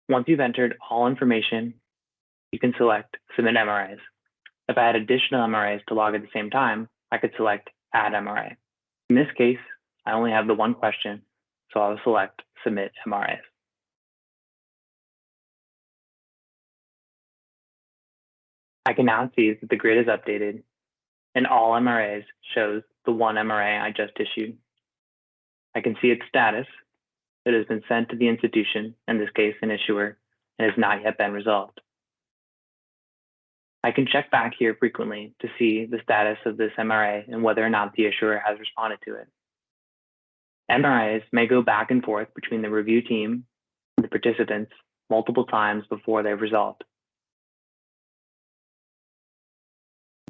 Once you've entered all information, you can select Submit MRAs. If I had additional MRAs to log at the same time, I could select Add MRA. In this case, I only have the one question, so I will select Submit MRAs. I can now see that the grid is updated and all MRAs shows the one MRA I just issued. I can see its status. It has been sent to the institution, in this case an issuer, and has not yet been resolved. I can check back here frequently to see the status of this MRA and whether or not the issuer has responded to it. MRAs may go back and forth between the review team and the participants multiple times before they've resolved.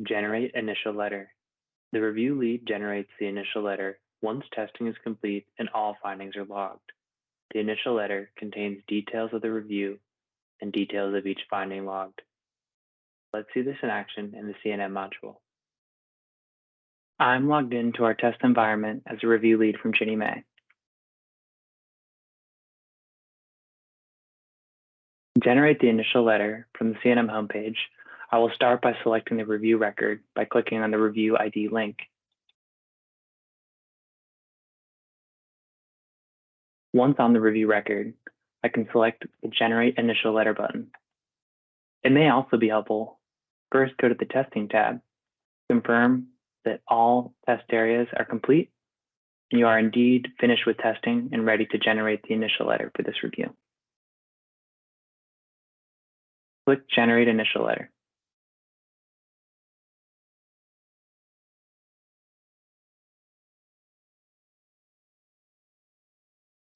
Generate initial letter. The review lead generates the initial letter once testing is complete and all findings are logged. The initial letter contains details of the review and details of each finding logged. Let's see this in action in the CNM module. I'm logged into our test environment as a review lead from Ginnie Mae. To generate the initial letter from the CNM homepage, I will start by selecting the review record by clicking on the review ID link. Once on the review record, I can select the Generate Initial Letter button. It may also be helpful. First, go to the Testing tab, confirm that all test areas are complete, and you are indeed finished with testing and ready to generate the initial letter for this review. Click Generate Initial Letter.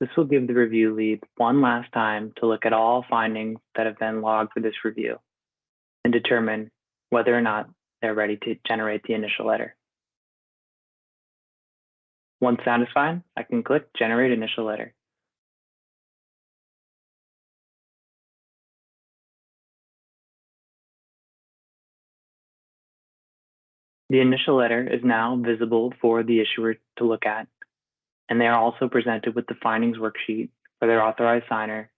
This will give the review lead one last time to look at all findings that have been logged for this review and determine whether or not they're ready to generate the initial letter. Once satisfied, I can click Generate Initial Letter. The initial letter is now visible for the issuer to look at, and they are also presented with the findings worksheet for their authorized signer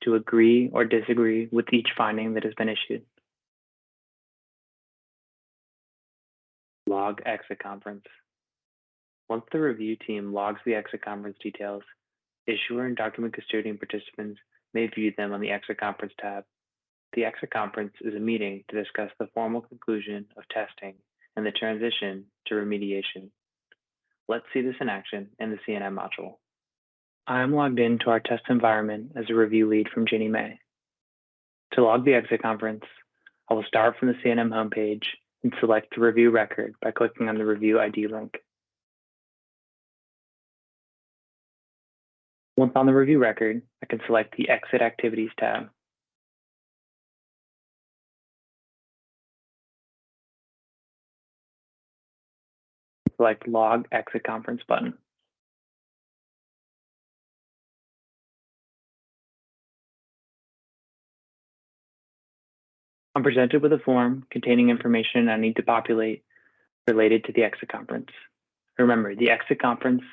to agree or disagree with each finding that has been issued. Log exit conference. Once the review team logs the exit conference details, issuer and document custodian participants may view them on the exit conference tab. The exit conference is a meeting to discuss the formal conclusion of testing and the transition to remediation. Let's see this in action in the CNM module. I am logged into our test environment as a review lead from Ginnie Mae. To log the exit conference, I will start from the CNM homepage and select the review record by clicking on the review ID link. Once on the review record, I can select the Exit Activities tab. Select Log Exit Conference button. I'm presented with a form containing information I need to populate related to the exit conference. Remember, the exit conference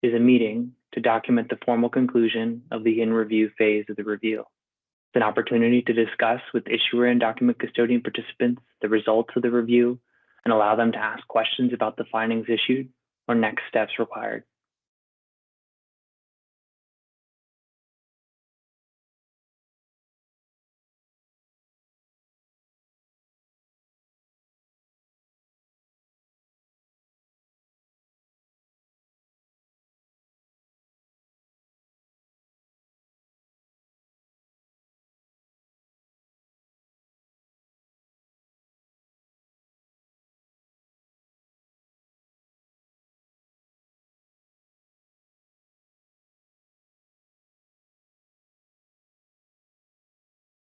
is a meeting to document the formal conclusion of the in-review phase of the review. It's an opportunity to discuss with issuer and document custodian participants the results of the review and allow them to ask questions about the findings issued or next steps required.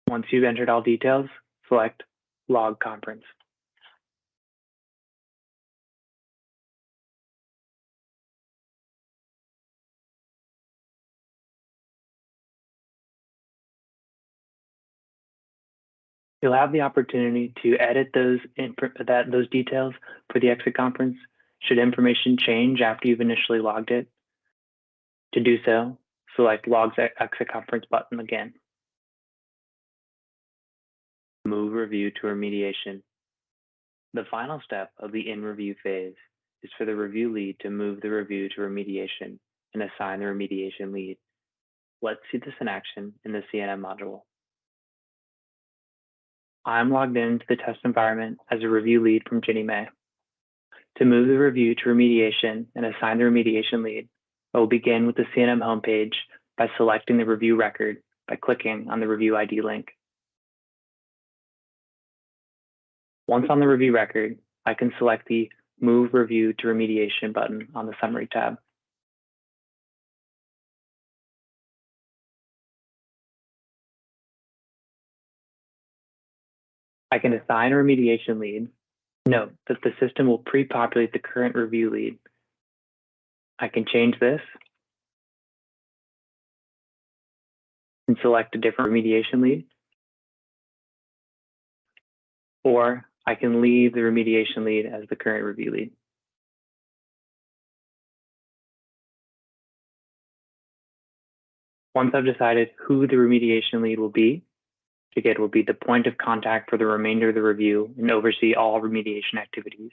Once you've entered all details, select Log Conference. You'll have the opportunity to edit those details for the exit conference should information change after you've initially logged it. To do so, select Log Exit Conference button again. Move review to remediation. The final step of the in-review phase is for the review lead to move the review to remediation and assign the remediation lead. Let's see this in action in the CNM module. I'm logged into the test environment as a review lead from Ginnie Mae. To move the review to remediation and assign the remediation lead, I will begin with the CNM homepage by selecting the review record by clicking on the review ID link. Once on the review record, I can select the Move Review to Remediation button on the Summary tab. I can assign a remediation lead. Note that the system will pre-populate the current review lead. I can change this and select a different remediation lead, or I can leave the remediation lead as the current review lead. Once I've decided who the remediation lead will be, it will be the point of contact for the remainder of the review and oversee all remediation activities.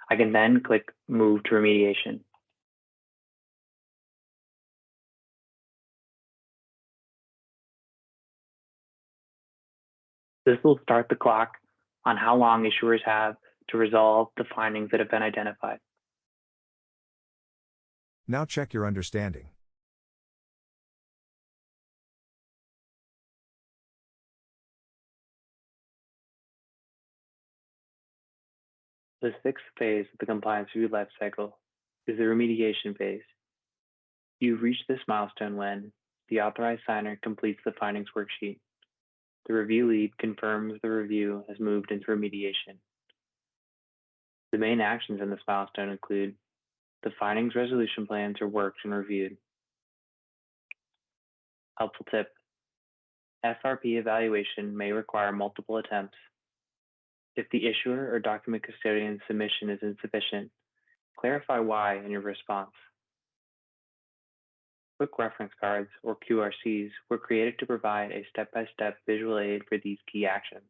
I can then click Move to Remediation. This will start the clock on how long issuers have to resolve the findings that have been identified. Now check your understanding. The sixth phase of the compliance review lifecycle is the remediation phase. You've reached this milestone when the authorized signer completes the findings worksheet. The review lead confirms the review has moved into remediation. The main actions in this milestone include the findings resolution plans are worked and reviewed. Helpful tip: FRP evaluation may require multiple attempts. If the issuer or document custodian submission is insufficient, clarify why in your response. Quick reference cards, or QRCs, were created to provide a step-by-step visual aid for these key actions.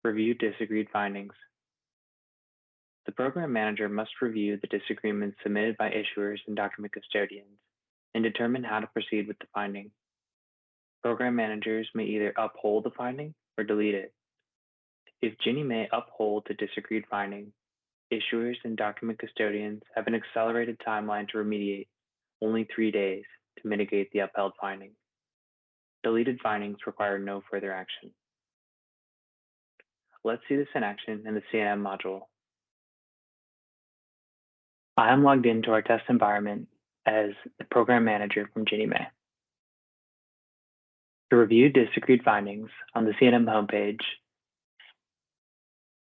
Review disagreed findings. The program manager must review the disagreements submitted by issuers and document custodians and determine how to proceed with the finding. Program managers may either uphold the finding or delete it. If Ginnie Mae upholds a disagreed finding, issuers and document custodians have an accelerated timeline to remediate, only 3 days, to mitigate the upheld finding. Deleted findings require no further action. Let's see this in action in the CNM module. I am logged into our test environment as the program manager from Ginnie Mae. To review disagreed findings on the CNM homepage,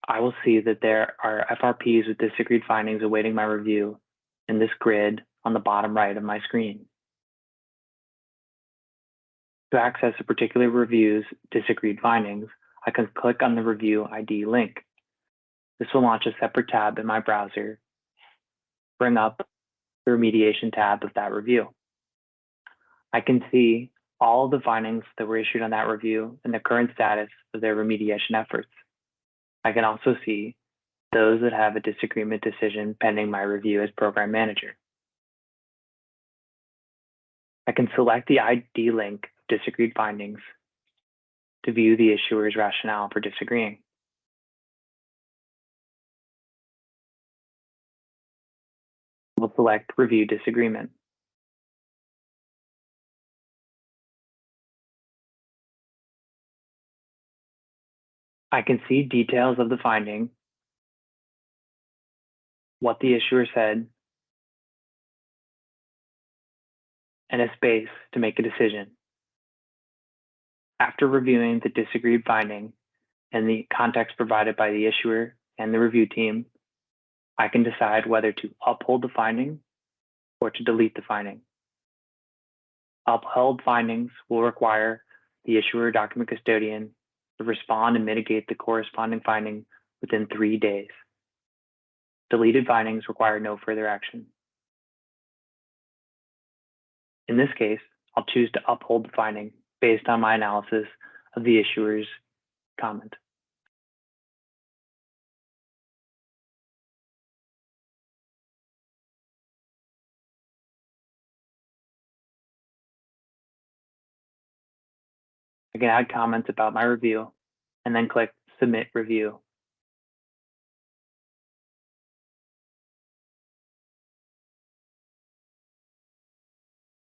I will see that there are FRPs with disagreed findings awaiting my review in this grid on the bottom right of my screen. To access a particular review's disagreed findings, I can click on the review ID link. This will launch a separate tab in my browser, bring up the remediation tab of that review. I can see all of the findings that were issued on that review and the current status of their remediation efforts. I can also see those that have a disagreement decision pending my review as program manager. I can select the ID link of disagreed findings to view the issuer's rationale for disagreeing. We'll select Review Disagreement. I can see details of the finding, what the issuer said, and a space to make a decision. After reviewing the disagreed finding and the context provided by the issuer and the review team, I can decide whether to uphold the finding or to delete the finding. Upheld findings will require the issuer document custodian to respond and mitigate the corresponding finding within 3 days. Deleted findings require no further action. In this case, I'll choose to uphold the finding based on my analysis of the issuer's comment. I can add comments about my review and then click Submit Review.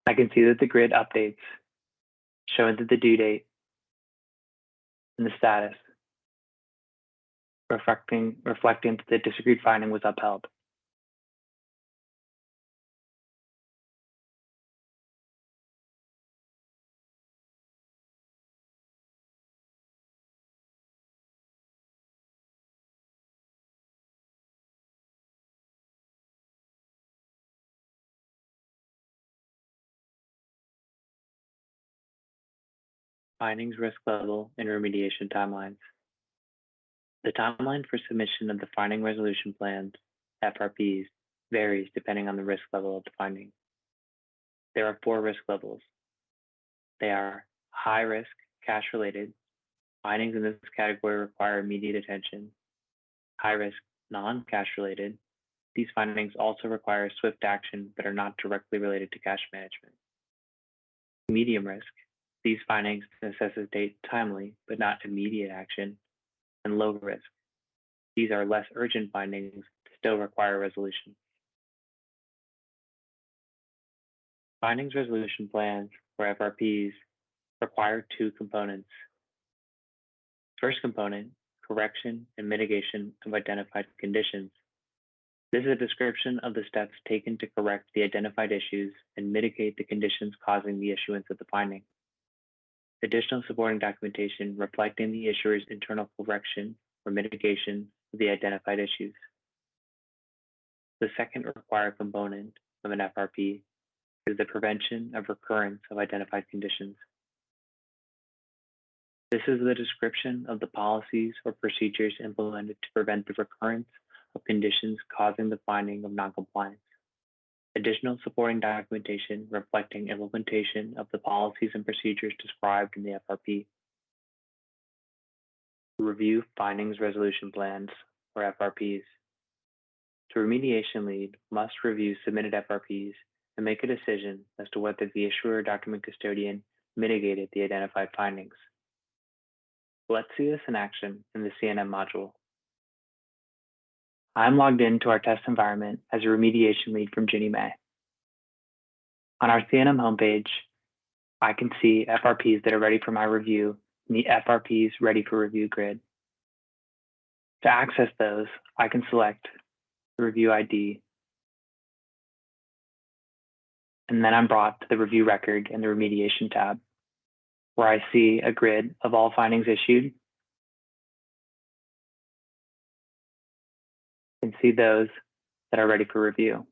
I can see that the grid updates, showing that the due date and the status, reflecting that the disagreed finding was upheld. Findings, risk level, and remediation timelines. The timeline for submission of the finding resolution plans, FRPs, varies depending on the risk level of the finding. There are 4 risk levels. They are high risk, cash related. Findings in this category require immediate attention. High risk, non-cash related. These findings also require swift action but are not directly related to cash management. Medium risk. These findings necessitate timely but not immediate action. And low risk. These are less urgent findings that still require resolution. Findings resolution plans, or FRPs, require 2 components. First component, correction and mitigation of identified conditions. This is a description of the steps taken to correct the identified issues and mitigate the conditions causing the issuance of the finding. Additional supporting documentation reflecting the issuer's internal correction or mitigation of the identified issues. The second required component of an FRP is the prevention of recurrence of identified conditions. This is the description of the policies or procedures implemented to prevent the recurrence of conditions causing the finding of noncompliance. Additional supporting documentation reflecting implementation of the policies and procedures described in the FRP. Review findings resolution plans, or FRPs. The remediation lead must review submitted FRPs and make a decision as to whether the issuer or document custodian mitigated the identified findings. Let's see this in action in the CNM module. I'm logged into our test environment as a remediation lead from Ginnie Mae. On our CNM homepage, I can see FRPs that are ready for my review in the FRPs Ready for Review grid. To access those, I can select the review ID, and then I'm brought to the review record in the remediation tab, where I see a grid of all findings issued and see those that are ready for review.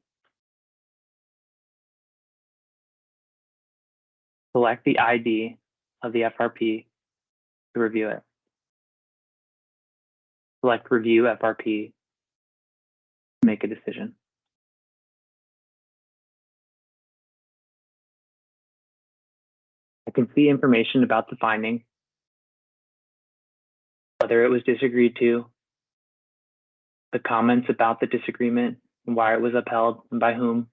Select the ID of the FRP to review it. Select Review FRP to make a decision. I can see information about the finding, whether it was disagreed to, the comments about the disagreement, and why it was upheld and by whom.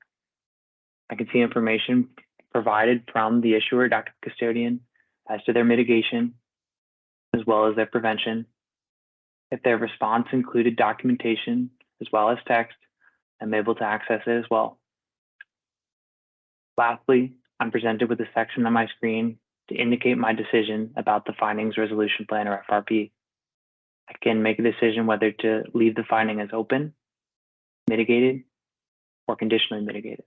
I can see information provided from the issuer, Dr. Custodian, as to their mitigation, as well as their prevention. If their response included documentation as well as text, I'm able to access it as well. Lastly, I'm presented with a section on my screen to indicate my decision about the findings resolution plan, or FRP. I can make a decision whether to leave the finding as open, mitigated, or conditionally mitigated.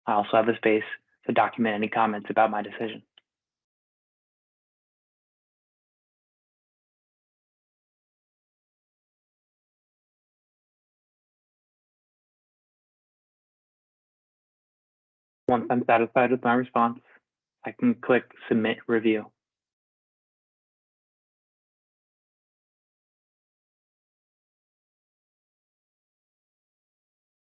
I also have a space to document any comments about my decision. Once I'm satisfied with my response, I can click Submit Review.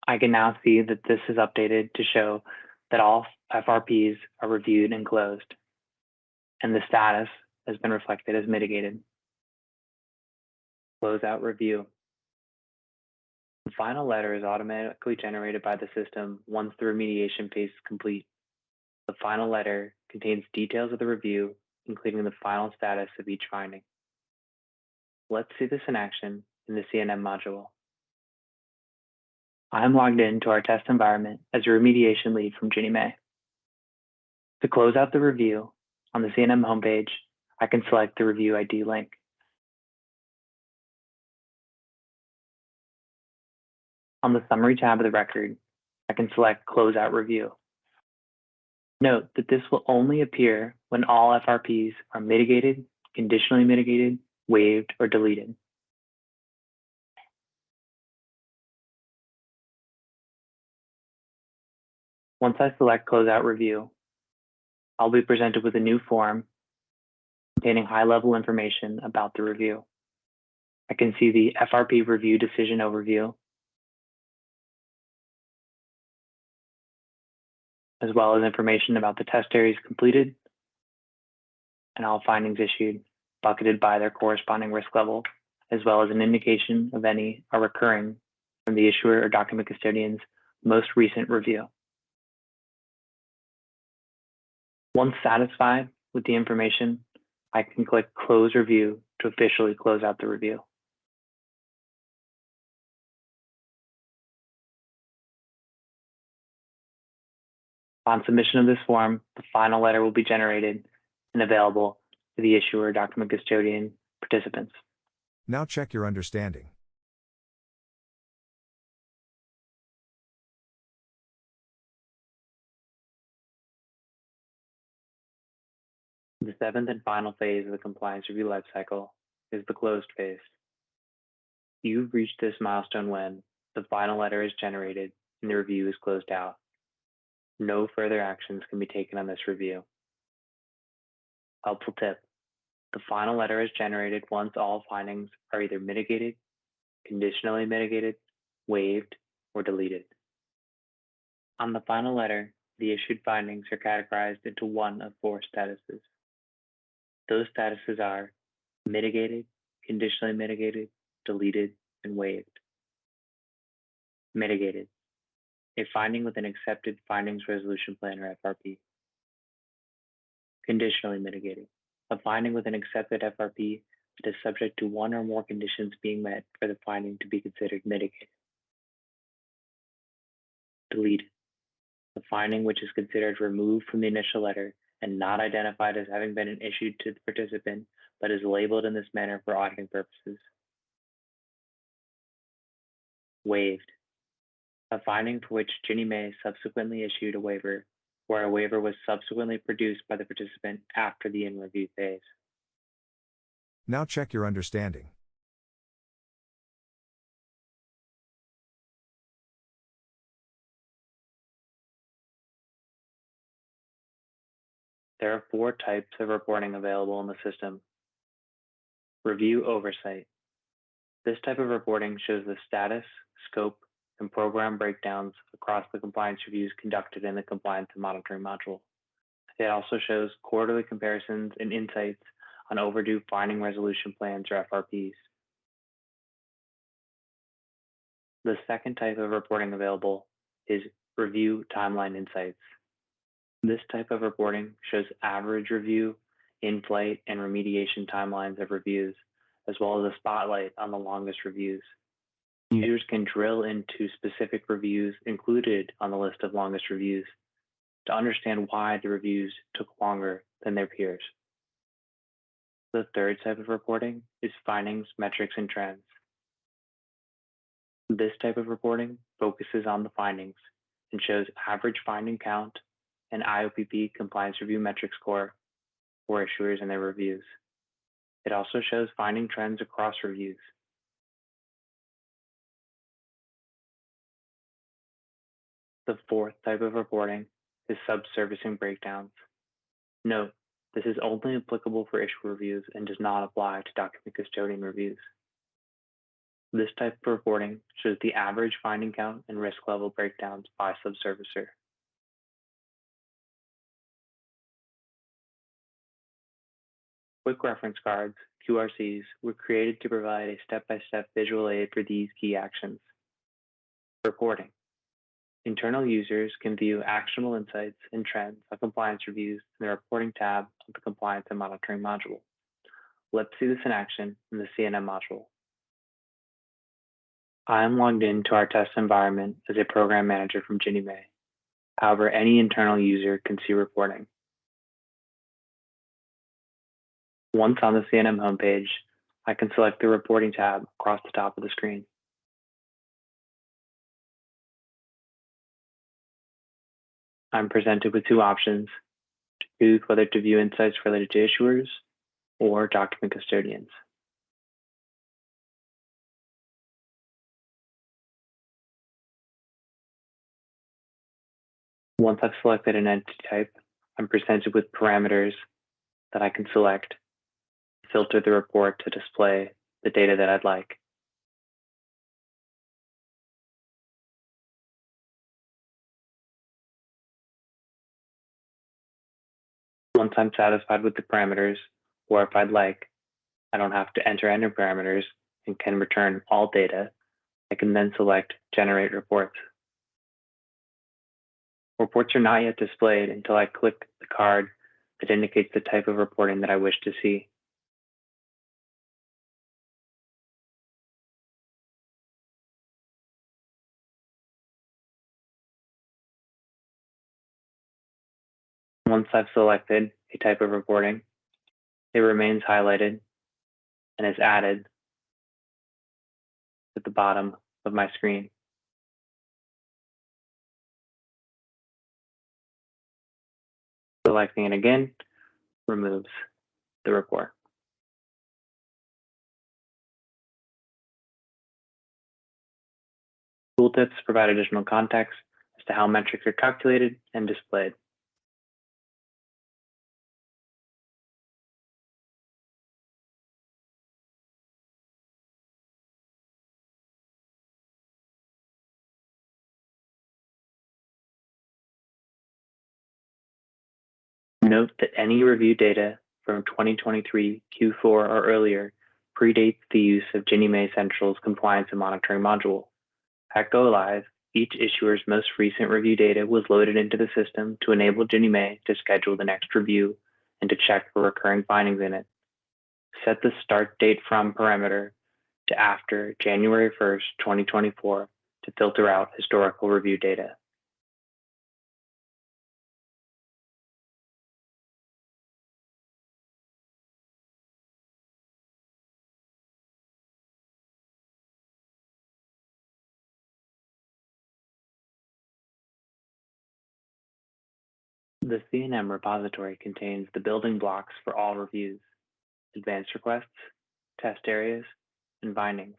I can now see that this is updated to show that all FRPs are reviewed and closed, and the status has been reflected as mitigated. Closeout review. The final letter is automatically generated by the system once the remediation phase is complete. The final letter contains details of the review, including the final status of each finding. Let's see this in action in the CNM module. I'm logged into our test environment as a remediation lead from Ginnie Mae. To close out the review, on the CNM homepage, I can select the review ID link. On the summary tab of the record, I can select Closeout Review. Note that this will only appear when all FRPs are mitigated, conditionally mitigated, waived, or deleted. Once I select Closeout Review, I'll be presented with a new form containing high-level information about the review. I can see the FRP Review Decision Overview, as well as information about the test areas completed and all findings issued, bucketed by their corresponding risk level, as well as an indication of any are recurring from the issuer or document custodian's most recent review. Once satisfied with the information, I can click Close Review to officially close out the review. On submission of this form, the final letter will be generated and available to the issuer, document custodian, participants. Now check your understanding. The seventh and final phase of the compliance review lifecycle is the closed phase. You've reached this milestone when the final letter is generated and the review is closed out. No further actions can be taken on this review. Helpful tip: the final letter is generated once all findings are either mitigated, conditionally mitigated, waived, or deleted. On the final letter, the issued findings are categorized into one of four statuses. Those statuses are mitigated, conditionally mitigated, deleted, and waived. Mitigated: a finding with an accepted findings resolution plan, or FRP. Conditionally mitigating, a finding with an accepted FRP that is subject to one or more conditions being met for the finding to be considered mitigated. Deleted, a finding which is considered removed from the initial letter and not identified as having been issued to the participant, but is labeled in this manner for auditing purposes. Waived, a finding for which Ginnie Mae subsequently issued a waiver, where a waiver was subsequently produced by the participant after the in-review phase. Now check your understanding. There are 4 types of reporting available in the system. Review oversight. This type of reporting shows the status, scope, and program breakdowns across the compliance reviews conducted in the compliance and monitoring module. It also shows quarterly comparisons and insights on overdue finding resolution plans or FRPs. The second type of reporting available is review timeline insights. This type of reporting shows average review, in-flight, and remediation timelines of reviews, as well as a spotlight on the longest reviews. Users can drill into specific reviews included on the list of longest reviews to understand why the reviews took longer than their peers. The third type of reporting is findings, metrics, and trends. This type of reporting focuses on the findings and shows average finding count and IOPP compliance review metric score for issuers and their reviews. It also shows finding trends across reviews. The fourth type of reporting is subservicing breakdowns. Note, this is only applicable for issuer reviews and does not apply to document custodian reviews. This type of reporting shows the average finding count and risk level breakdowns by subservicer. Quick reference cards, QRCs, were created to provide a step-by-step visual aid for these key actions. Reporting. Internal users can view actionable insights and trends on compliance reviews in the reporting tab of the compliance and monitoring module. Let's see this in action in the CNM module. I am logged into our test environment as a program manager from Ginnie Mae. However, any internal user can see reporting. Once on the CNM homepage, I can select the reporting tab across the top of the screen. I'm presented with 2 options to choose whether to view insights related to issuers or document custodians. Once I've selected an entity type, I'm presented with parameters that I can select to filter the report to display the data that I'd like. Once I'm satisfied with the parameters, or if I'd like, I don't have to enter any parameters and can return all data, I can then select Generate Reports. Reports are not yet displayed until I click the card that indicates the type of reporting that I wish to see. Once I've selected a type of reporting, it remains highlighted and is added at the bottom of my screen. Selecting it again removes the report. Tooltips provide additional context as to how metrics are calculated and displayed. Note that any review data from 2023 Q4 or earlier predates the use of Ginnie Mae Central's compliance and monitoring module. At Go Live, each issuer's most recent review data was loaded into the system to enable Ginnie Mae to schedule the next review and to check for recurring findings in it. Set the start date from parameter to after January 1st, 2024 to filter out historical review data. The CNM repository contains the building blocks for all reviews: advanced requests, test areas, and findings.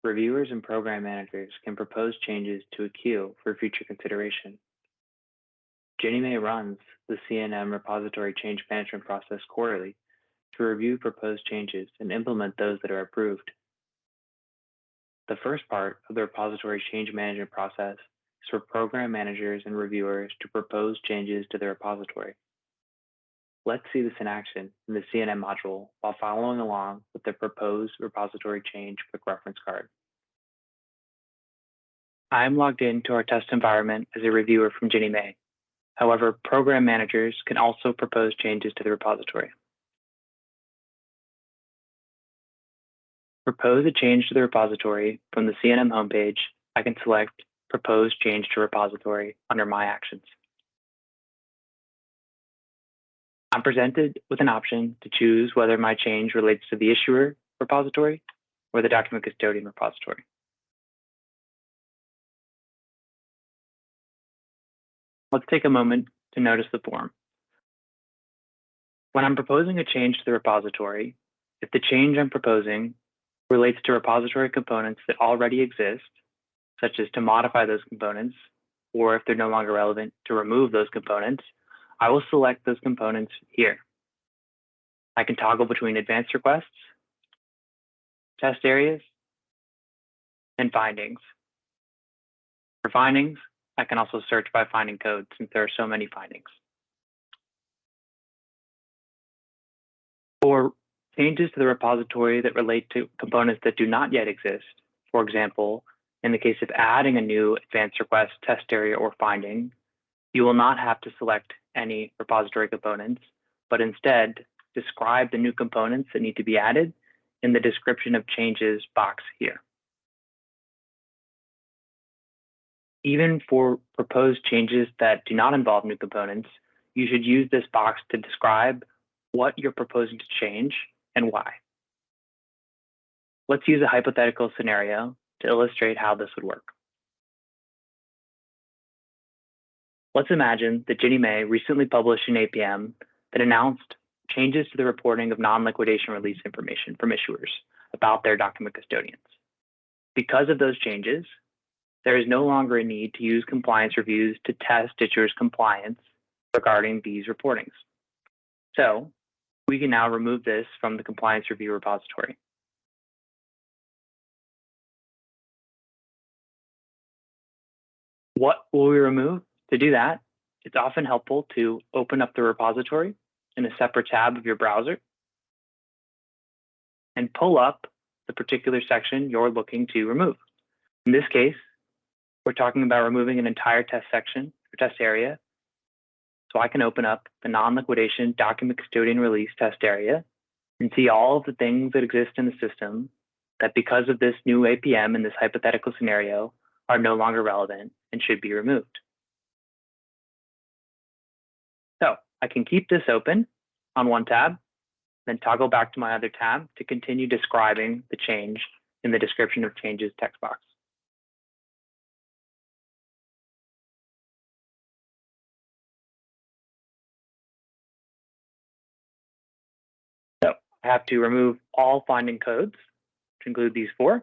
Reviewers and program managers can propose changes to a queue for future consideration. Ginnie Mae runs the CNM repository change management process quarterly to review proposed changes and implement those that are approved. The first part of the repository change management process is for program managers and reviewers to propose changes to the repository. Let's see this in action in the CNM module while following along with the proposed repository change quick reference card. I am logged into our test environment as a reviewer from Ginnie Mae. However, program managers can also propose changes to the repository. Propose a change to the repository from the CNM homepage. I can select Propose Change to Repository under My Actions. I'm presented with an option to choose whether my change relates to the issuer repository or the document custodian repository. Let's take a moment to notice the form. When I'm proposing a change to the repository, if the change I'm proposing relates to repository components that already exist, such as to modify those components, or if they're no longer relevant, to remove those components, I will select those components here. I can toggle between advanced requests, test areas, and findings. For findings, I can also search by finding code since there are so many findings. For changes to the repository that relate to components that do not yet exist, for example, in the case of adding a new advanced request, test area, or finding, you will not have to select any repository components, but instead describe the new components that need to be added in the description of changes box here. Even for proposed changes that do not involve new components, you should use this box to describe what you're proposing to change and why. Let's use a hypothetical scenario to illustrate how this would work. Let's imagine that Ginnie Mae recently published an APM that announced changes to the reporting of non-liquidation release information from issuers about their document custodians. Because of those changes, there is no longer a need to use compliance reviews to test issuers' compliance regarding these reportings. So we can now remove this from the compliance review repository. What will we remove? To do that, it's often helpful to open up the repository in a separate tab of your browser and pull up the particular section you're looking to remove. In this case, we're talking about removing an entire test section or test area. So I can open up the non-liquidation document custodian release test area and see all of the things that exist in the system that, because of this new APM in this hypothetical scenario, are no longer relevant and should be removed. So I can keep this open on one tab, then toggle back to my other tab to continue describing the change in the description of changes text box. So I have to remove all finding codes, which include these four.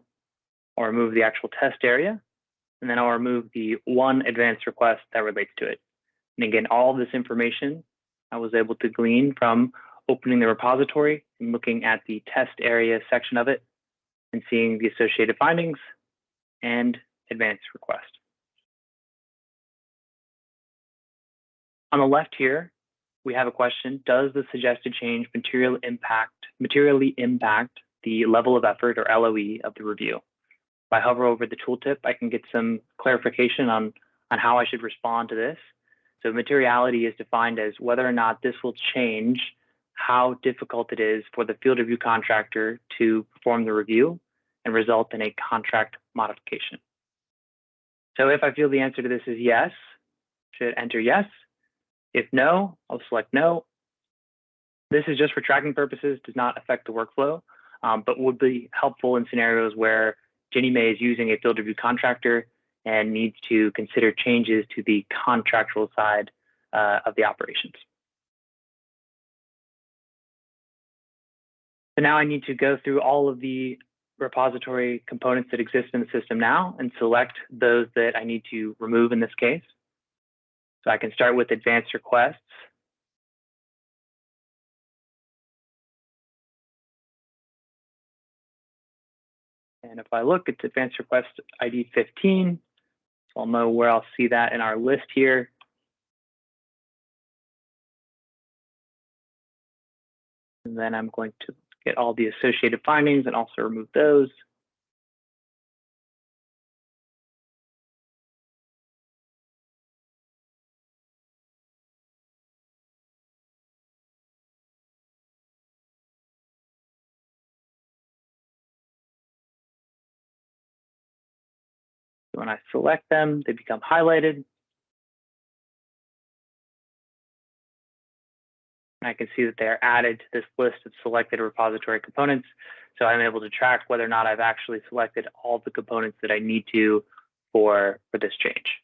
I'll remove the actual test area, and then I'll remove the one advanced request that relates to it. And again, all of this information I was able to glean from opening the repository and looking at the test area section of it and seeing the associated findings and advanced request. On the left here, we have a question: does the suggested change materially impact the level of effort, or LOE, of the review? If I hover over the tooltip, I can get some clarification on how I should respond to this. So materiality is defined as whether or not this will change how difficult it is for the field review contractor to perform the review and result in a contract modification. So if I feel the answer to this is yes, should enter yes. If no, I'll select no. This is just for tracking purposes, does not affect the workflow, but would be helpful in scenarios where Ginnie Mae is using a field review contractor and needs to consider changes to the contractual side of the operations. So now I need to go through all of the repository components that exist in the system now and select those that I need to remove in this case. So I can start with advanced requests. And if I look, it's advanced request ID 15. So I'll know where I'll see that in our list here. And then I'm going to get all the associated findings and also remove those. When I select them, they become highlighted. And I can see that they are added to this list of selected repository components. So I'm able to track whether or not I've actually selected all the components that I need to for this change.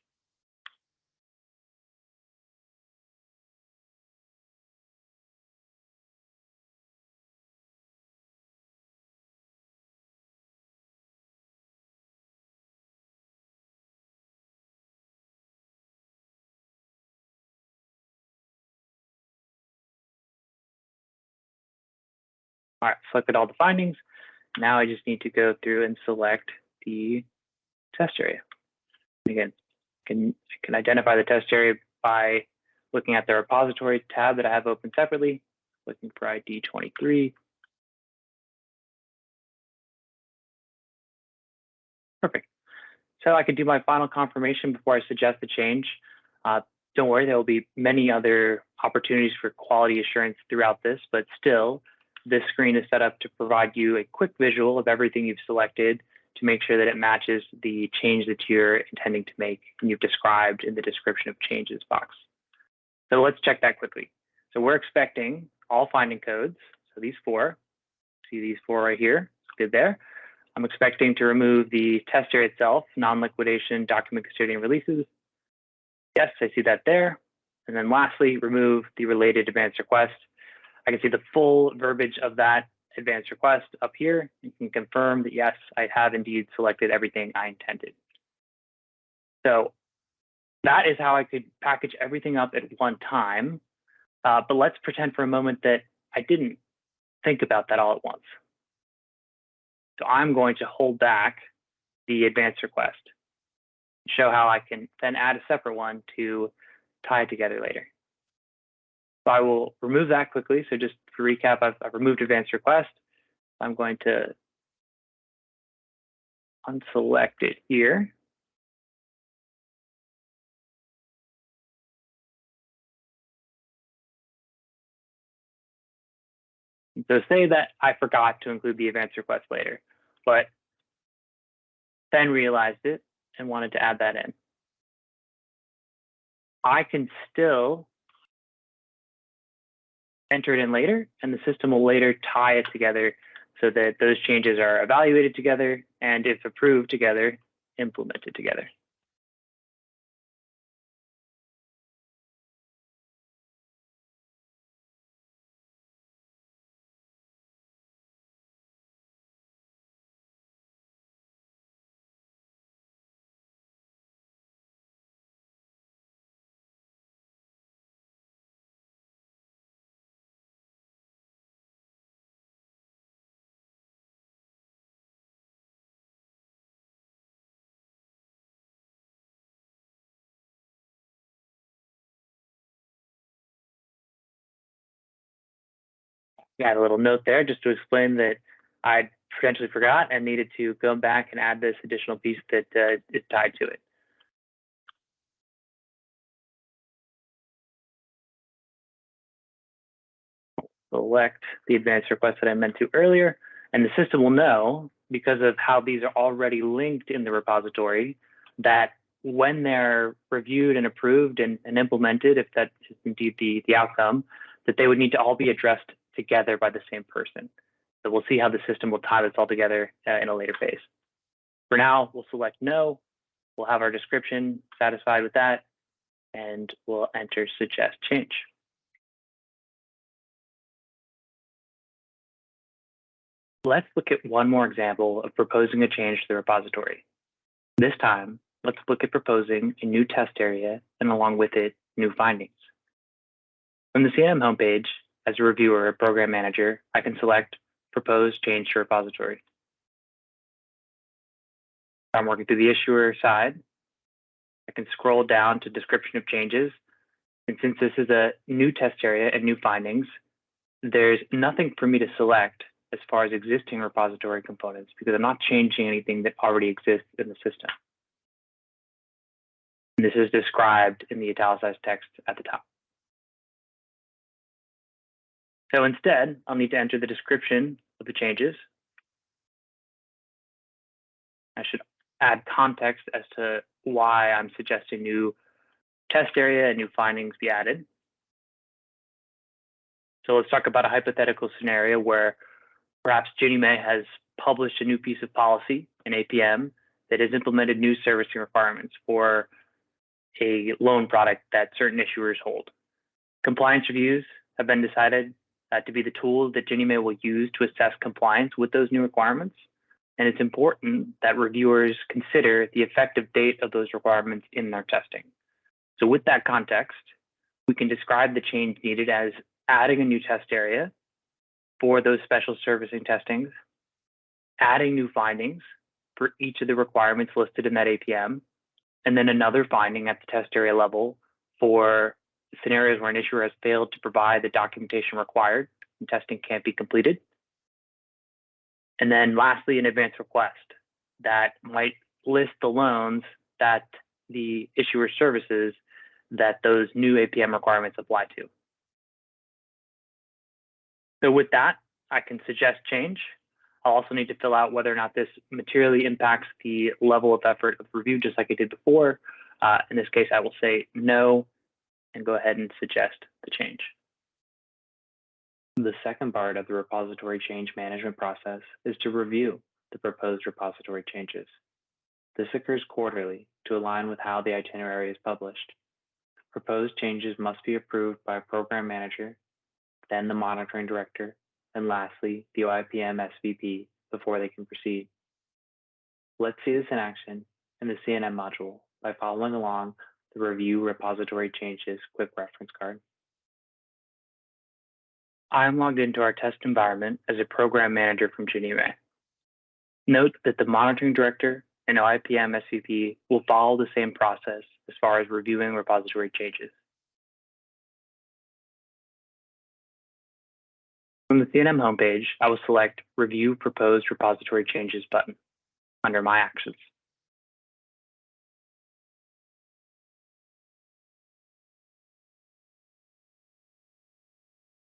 All right, selected all the findings. Now I just need to go through and select the test area. Again, I can identify the test area by looking at the repository tab that I have open separately, looking for ID 23. Perfect. So I can do my final confirmation before I suggest the change. Don't worry, there will be many other opportunities for quality assurance throughout this, but still, this screen is set up to provide you a quick visual of everything you've selected to make sure that it matches the change that you're intending to make and you've described in the description of changes box. So let's check that quickly. So we're expecting all finding codes. So these four, see these four right here, good there. I'm expecting to remove the test area itself, non-liquidation, document custodian releases. Yes, I see that there. And then lastly, remove the related advanced request. I can see the full verbiage of that advanced request up here. You can confirm that, yes, I have indeed selected everything I intended. So that is how I could package everything up at one time. But let's pretend for a moment that I didn't think about that all at once. So I'm going to hold back the advanced request, show how I can then add a separate one to tie it together later. So I will remove that quickly. So just to recap, I've removed advanced request. I'm going to unselect it here. So say that I forgot to include the advanced request later, but then realized it and wanted to add that in. I can still enter it in later, and the system will later tie it together so that those changes are evaluated together and, if approved together, implemented together. Add a little note there just to explain that I potentially forgot and needed to go back and add this additional piece that is tied to it. select the advanced request that I meant to earlier, and the system will know, because of how these are already linked in the repository, that when they're reviewed and approved and implemented, if that is indeed the outcome, that they would need to all be addressed together by the same person. So we'll see how the system will tie this all together in a later phase. For now, we'll select no. We'll have our description satisfied with that, and we'll enter suggest change. Let's look at one more example of proposing a change to the repository. This time, let's look at proposing a new test area and along with it, new findings. From the CNM homepage, as a reviewer or program manager, I can select propose change to repository. If I'm working through the issuer side, I can scroll down to description of changes. And since this is a new test area and new findings, there's nothing for me to select as far as existing repository components because I'm not changing anything that already exists in the system. And this is described in the italicized text at the top. So instead, I'll need to enter the description of the changes. I should add context as to why I'm suggesting new test area and new findings be added. So let's talk about a hypothetical scenario where perhaps Ginnie Mae has published a new piece of policy, an APM, that has implemented new servicing requirements for a loan product that certain issuers hold. Compliance reviews have been decided to be the tools that Ginnie Mae will use to assess compliance with those new requirements. And it's important that reviewers consider the effective date of those requirements in their testing. So with that context, we can describe the change needed as adding a new test area for those special servicing testings, adding new findings for each of the requirements listed in that APM, and then another finding at the test area level for scenarios where an issuer has failed to provide the documentation required and testing can't be completed. And then lastly, an advance request that might list the loans that the issuer services that those new APM requirements apply to. So with that, I can suggest change. I'll also need to fill out whether or not this materially impacts the level of effort of review, just like I did before. In this case, I will say no and go ahead and suggest the change. The second part of the repository change management process is to review the proposed repository changes. This occurs quarterly to align with how the itinerary is published. Proposed changes must be approved by a program manager, then the monitoring director, and lastly, the OIPM SVP before they can proceed. Let's see this in action in the CNM module by following along the Review Repository Changes quick reference card. I'm logged into our test environment as a program manager from Ginnie Mae. Note that the monitoring director and OIPM SVP will follow the same process as far as reviewing repository changes. From the CNM homepage, I will select Review Proposed Repository Changes button under My Actions.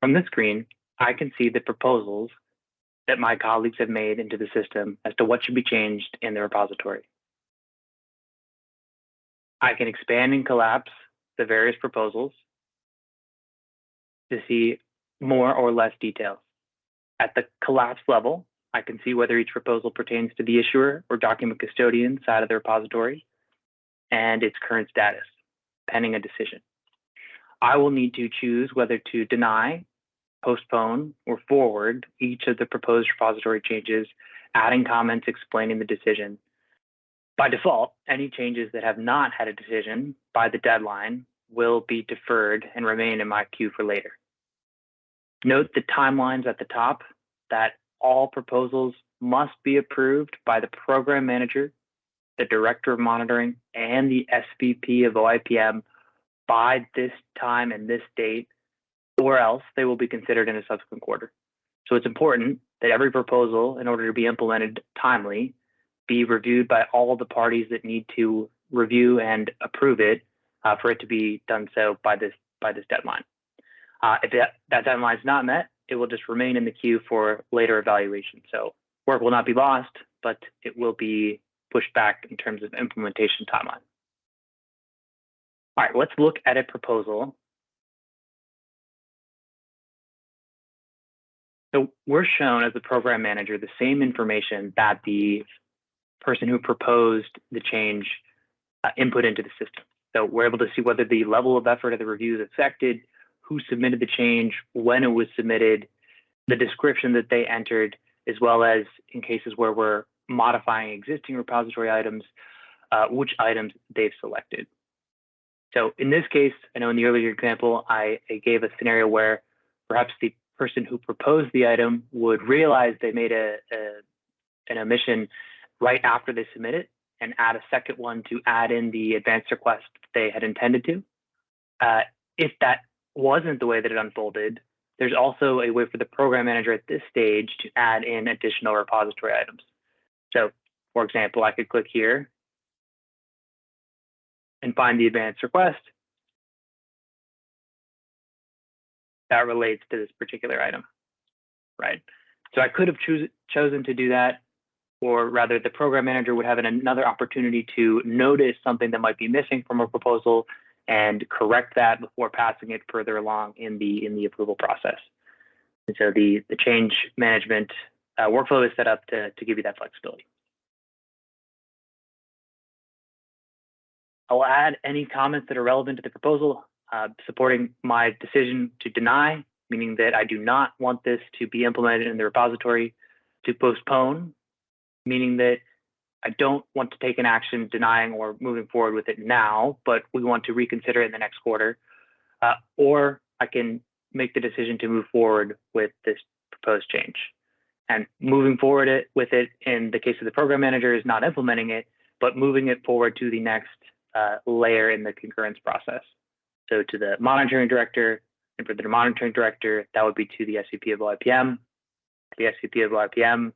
From this screen, I can see the proposals that my colleagues have made into the system as to what should be changed in the repository. I can expand and collapse the various proposals to see more or less details. At the collapse level, I can see whether each proposal pertains to the issuer or document custodian side of the repository and its current status, pending a decision. I will need to choose whether to deny, postpone, or forward each of the proposed repository changes, adding comments explaining the decision. By default, any changes that have not had a decision by the deadline will be deferred and remain in my queue for later. Note the timelines at the top that all proposals must be approved by the program manager, the director of monitoring, and the SVP of OIPM by this time and this date, or else they will be considered in a subsequent quarter. So it's important that every proposal, in order to be implemented timely, be reviewed by all the parties that need to review and approve it for it to be done so by this deadline. If that deadline is not met, it will just remain in the queue for later evaluation. So work will not be lost, but it will be pushed back in terms of implementation timeline. All right, let's look at a proposal. So we're shown as the program manager the same information that the person who proposed the change input into the system. So we're able to see whether the level of effort of the review is affected, who submitted the change, when it was submitted, the description that they entered, as well as in cases where we're modifying existing repository items, which items they've selected. So in this case, I know in the earlier example, I gave a scenario where perhaps the person who proposed the item would realize they made an omission right after they submit it and add a second one to add in the advanced request they had intended to. If that wasn't the way that it unfolded, there's also a way for the program manager at this stage to add in additional repository items. So for example, I could click here and find the advanced request that relates to this particular item, right? So I could have chosen to do that, or rather the program manager would have another opportunity to notice something that might be missing from a proposal and correct that before passing it further along in the approval process. And so the change management workflow is set up to give you that flexibility. I'll add any comments that are relevant to the proposal, supporting my decision to deny, meaning that I do not want this to be implemented in the repository, to postpone, meaning that I don't want to take an action denying or moving forward with it now, but we want to reconsider it in the next quarter, or I can make the decision to move forward with this proposed change. And moving forward with it in the case of the program manager is not implementing it, but moving it forward to the next layer in the concurrence process. So to the monitoring director, and for the monitoring director, that would be to the SVP of OIPM. The SVP of OIPM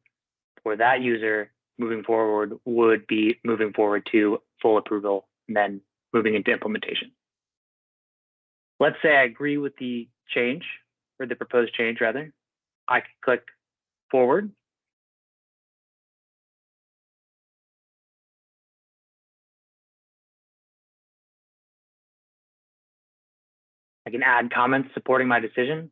for that user moving forward would be moving forward to full approval and then moving into implementation. Let's say I agree with the change, or the proposed change rather. I can click forward. I can add comments supporting my decision.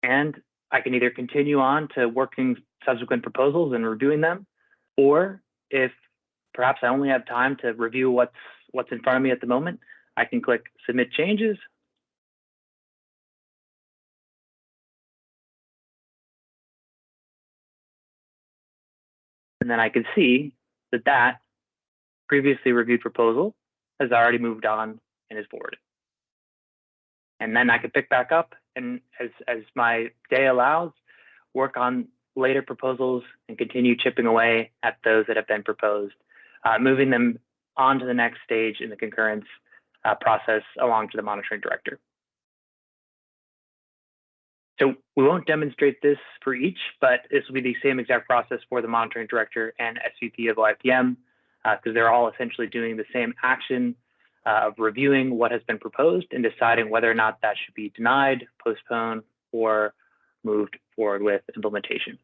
And I can either continue on to working subsequent proposals and reviewing them, or if perhaps I only have time to review what's in front of me at the moment, I can click Submit Changes. And then I can see that previously reviewed proposal has already moved on and is forwarded. And then I can pick back up and as my day allows, work on later proposals and continue chipping away at those that have been proposed, moving them on to the next stage in the concurrence process along to the monitoring director. So we won't demonstrate this for each, but this will be the same exact process for the monitoring director and SVP of OIPM, because they're all essentially doing the same action of reviewing what has been proposed and deciding whether or not that should be denied, postponed, or moved forward with implementation.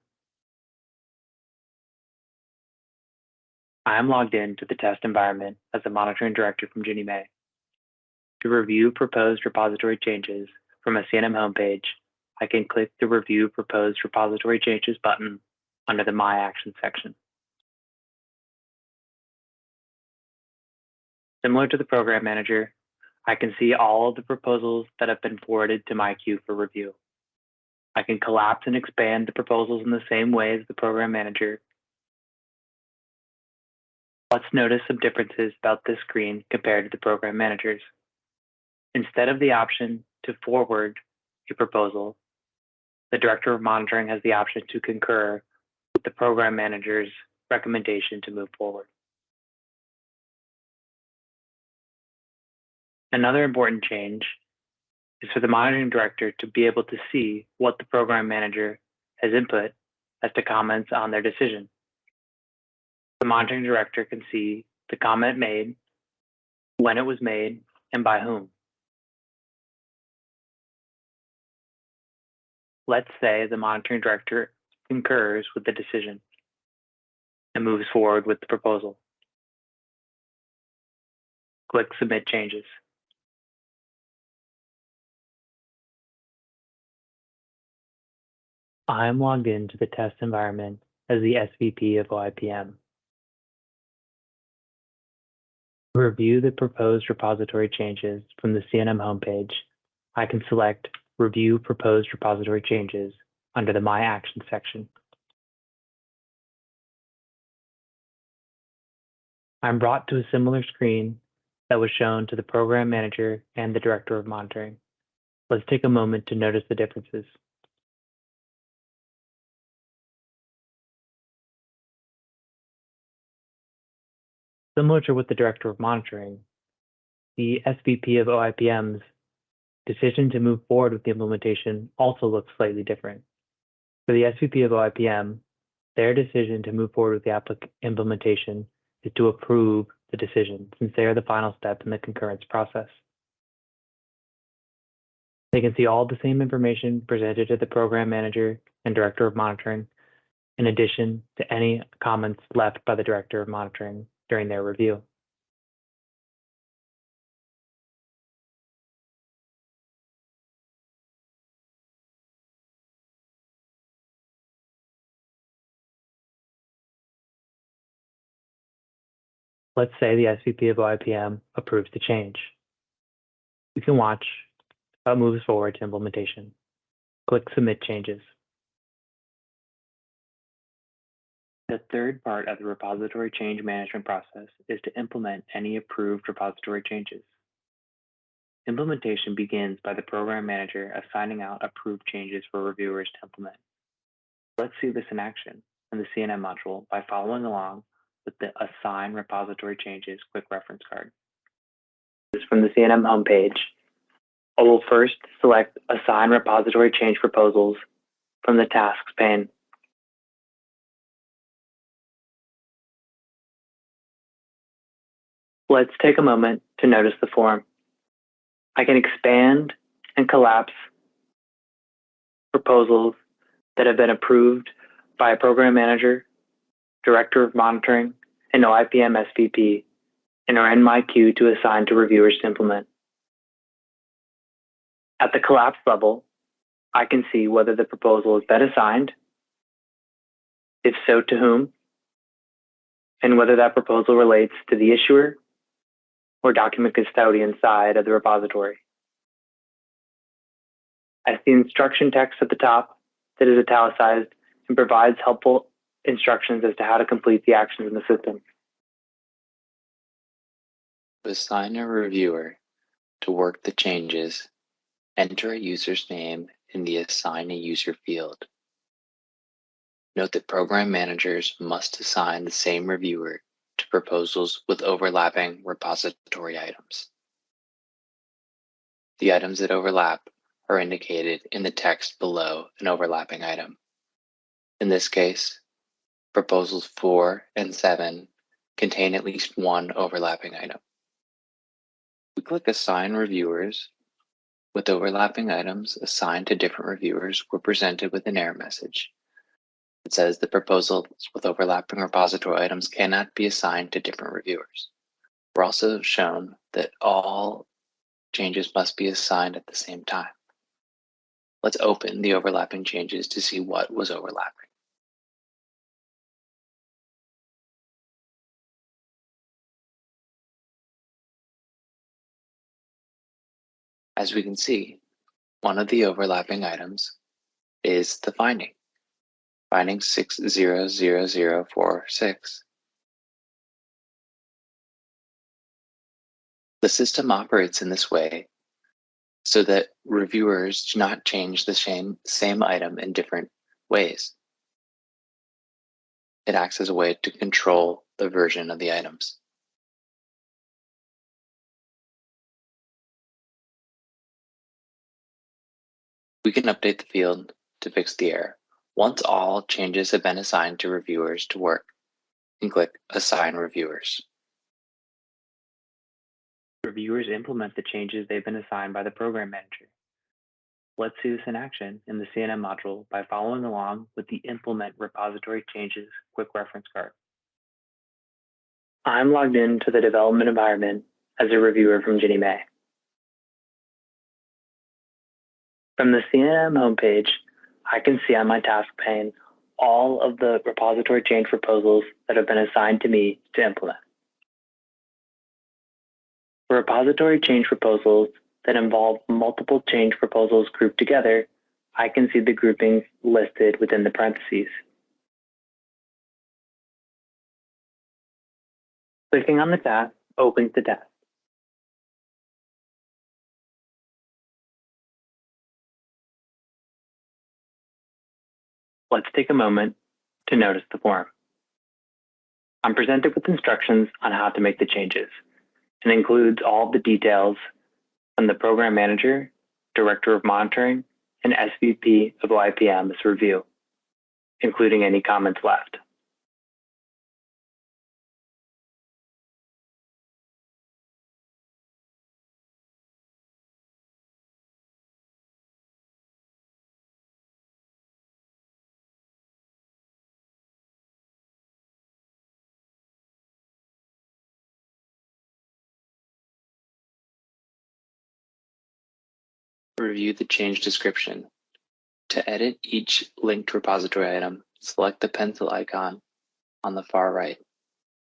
I am logged in to the test environment as the monitoring director from Ginnie Mae. To review proposed repository changes from a CNM homepage, I can click the Review Proposed Repository Changes button under the My Action section. Similar to the Program Manager, I can see all of the proposals that have been forwarded to my queue for review. I can collapse and expand the proposals in the same way as the Program Manager. Let's notice some differences about this screen compared to the Program Managers. Instead of the option to forward a proposal, the Director of Monitoring has the option to concur with the Program Manager's recommendation to move forward. Another important change is for the Monitoring Director to be able to see what the Program Manager has input as to comments on their decision. The Monitoring Director can see the comment made, when it was made, and by whom. Let's say the monitoring director concurs with the decision and moves forward with the proposal. Click Submit Changes. I'm logged into the test environment as the SVP of OIPM. To review the proposed repository changes from the CNM homepage, I can select Review Proposed Repository Changes under the My Actions section. I'm brought to a similar screen that was shown to the program manager and the director of monitoring. Let's take a moment to notice the differences. Similar to with the director of monitoring, the SVP of OIPM's decision to move forward with the implementation also looks slightly different. For the SVP of OIPM, their decision to move forward with the implementation is to approve the decision, since they are the final step in the concurrence process. They can see all the same information presented to the program manager and director of monitoring, in addition to any comments left by the director of monitoring during their review. Let's say the SVP of OIPM approves the change. You can watch how it moves forward to implementation. Click Submit Changes. The third part of the repository change management process is to implement any approved repository changes. Implementation begins by the program manager assigning out approved changes for reviewers to implement. Let's see this in action in the CNM module by following along with the Assign Repository Changes quick reference card. This is from the CNM homepage. I will first select Assign Repository Change Proposals from the Tasks pane. Let's take a moment to notice the form. I can expand and collapse proposals that have been approved by a program manager, director of monitoring, and OIPM SVP, and are in my queue to assign to reviewers to implement. At the collapse level, I can see whether the proposal has been assigned, if so, to whom, and whether that proposal relates to the issuer or document custodian side of the repository. I see instruction text at the top that is italicized and provides helpful instructions as to how to complete the actions in the system. To assign a reviewer to work the changes, enter a user's name in the Assign a User field. Note that program managers must assign the same reviewer to proposals with overlapping repository items. The items that overlap are indicated in the text below an overlapping item. In this case, proposals 4 and 7 contain at least one overlapping item. We click Assign Reviewers. With overlapping items assigned to different reviewers, we're presented with an error message. It says the proposals with overlapping repository items cannot be assigned to different reviewers. We're also shown that all changes must be assigned at the same time. Let's open the overlapping changes to see what was overlapping. As we can see, one of the overlapping items is the finding 600046. The system operates in this way so that reviewers do not change the same item in different ways. It acts as a way to control the version of the items. We can update the field to fix the error. Once all changes have been assigned to reviewers to work, you can click Assign Reviewers. Reviewers implement the changes they've been assigned by the program manager. Let's see this in action in the CNM module by following along with the Implement Repository Changes quick reference card. I'm logged into the development environment as a reviewer from Ginnie Mae. From the CNM homepage, I can see on my task pane all of the repository change proposals that have been assigned to me to implement. For repository change proposals that involve multiple change proposals grouped together, I can see the groupings listed within the parentheses. Clicking on the task opens the task. Let's take a moment to notice the form. I'm presented with instructions on how to make the changes, and includes all the details from the Program Manager, Director of Monitoring, and SVP of OIPM's review, including any comments left. Review the change description. To edit each linked repository item, select the pencil icon on the far right.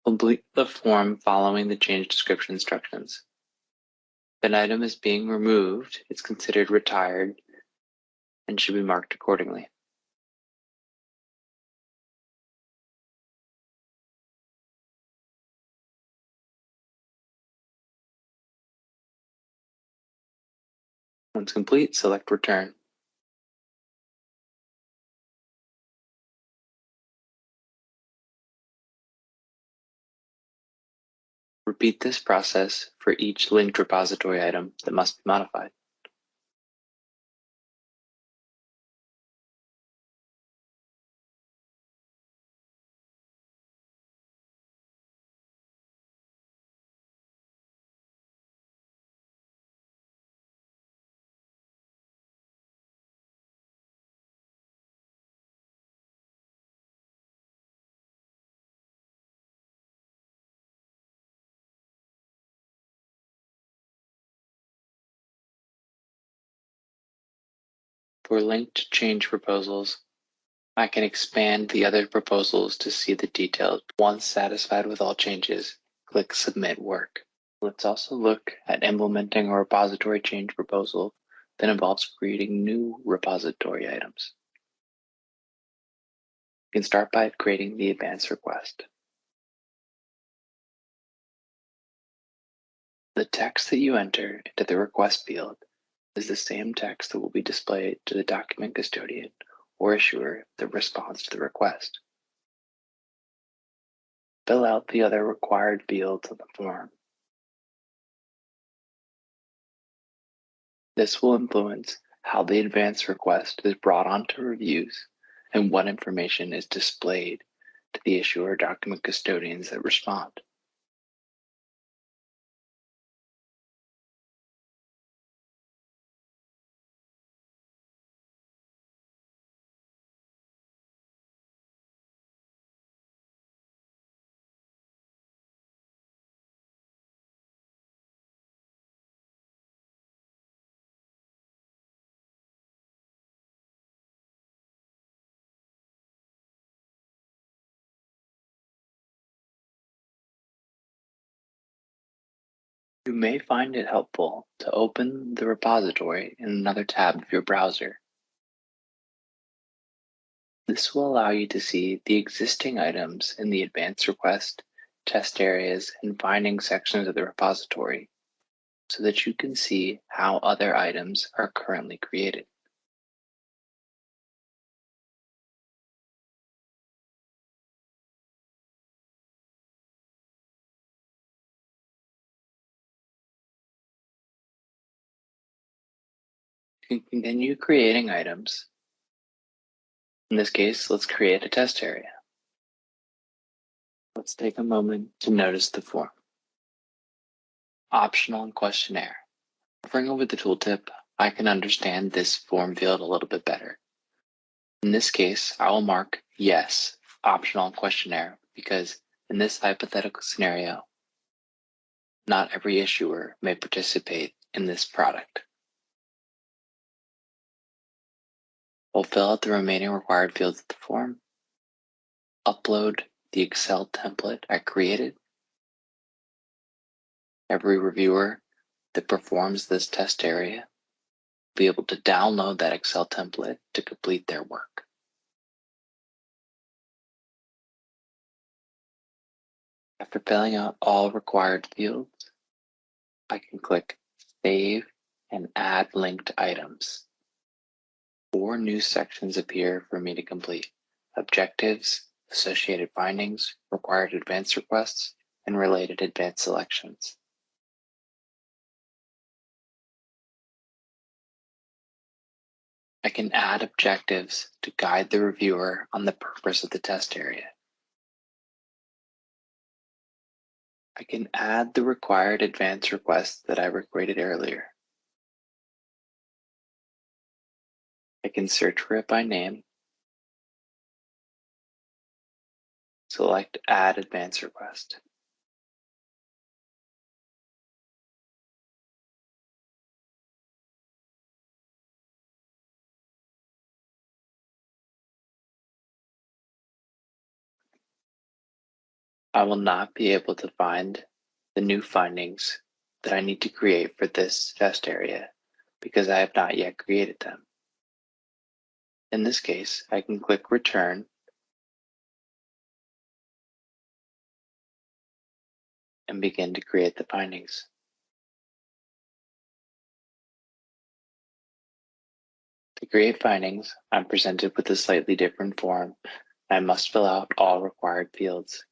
Complete the form following the change description instructions. If an item is being removed, it's considered retired and should be marked accordingly. Once complete, select Return. Repeat this process for each linked repository item that must be modified. For linked change proposals, I can expand the other proposals to see the details. Once satisfied with all changes, click Submit Work. Let's also look at implementing a repository change proposal that involves creating new repository items. You can start by creating the advance request. The text that you enter into the request field is the same text that will be displayed to the document custodian or issuer that responds to the request. Fill out the other required fields on the form. This will influence how the advance request is brought onto reviews and what information is displayed to the issuer document custodians that respond. You may find it helpful to open the repository in another tab of your browser. This will allow you to see the existing items in the advance request, test areas, and finding sections of the repository so that you can see how other items are currently created. You can continue creating items. In this case, let's create a test area. Let's take a moment to notice the form. Optional and questionnaire. Hovering over the tooltip, I can understand this form field a little bit better. In this case, I will mark yes, optional questionnaire, because in this hypothetical scenario, not every issuer may participate in this product. We'll fill out the remaining required fields of the form, upload the Excel template I created. Every reviewer that performs this test area will be able to download that Excel template to complete their work. After filling out all required fields, I can click Save and Add Linked Items. 4 new sections appear for me to complete: objectives, associated findings, required advance requests, and related advance selections. I can add objectives to guide the reviewer on the purpose of the test area. I can add the required advance requests that I created earlier. I can search for it by name, select Add Advance Request. I will not be able to find the new findings that I need to create for this test area because I have not yet created them. In this case, I can click Return and begin to create the findings. To create findings, I'm presented with a slightly different form. I must fill out all required fields.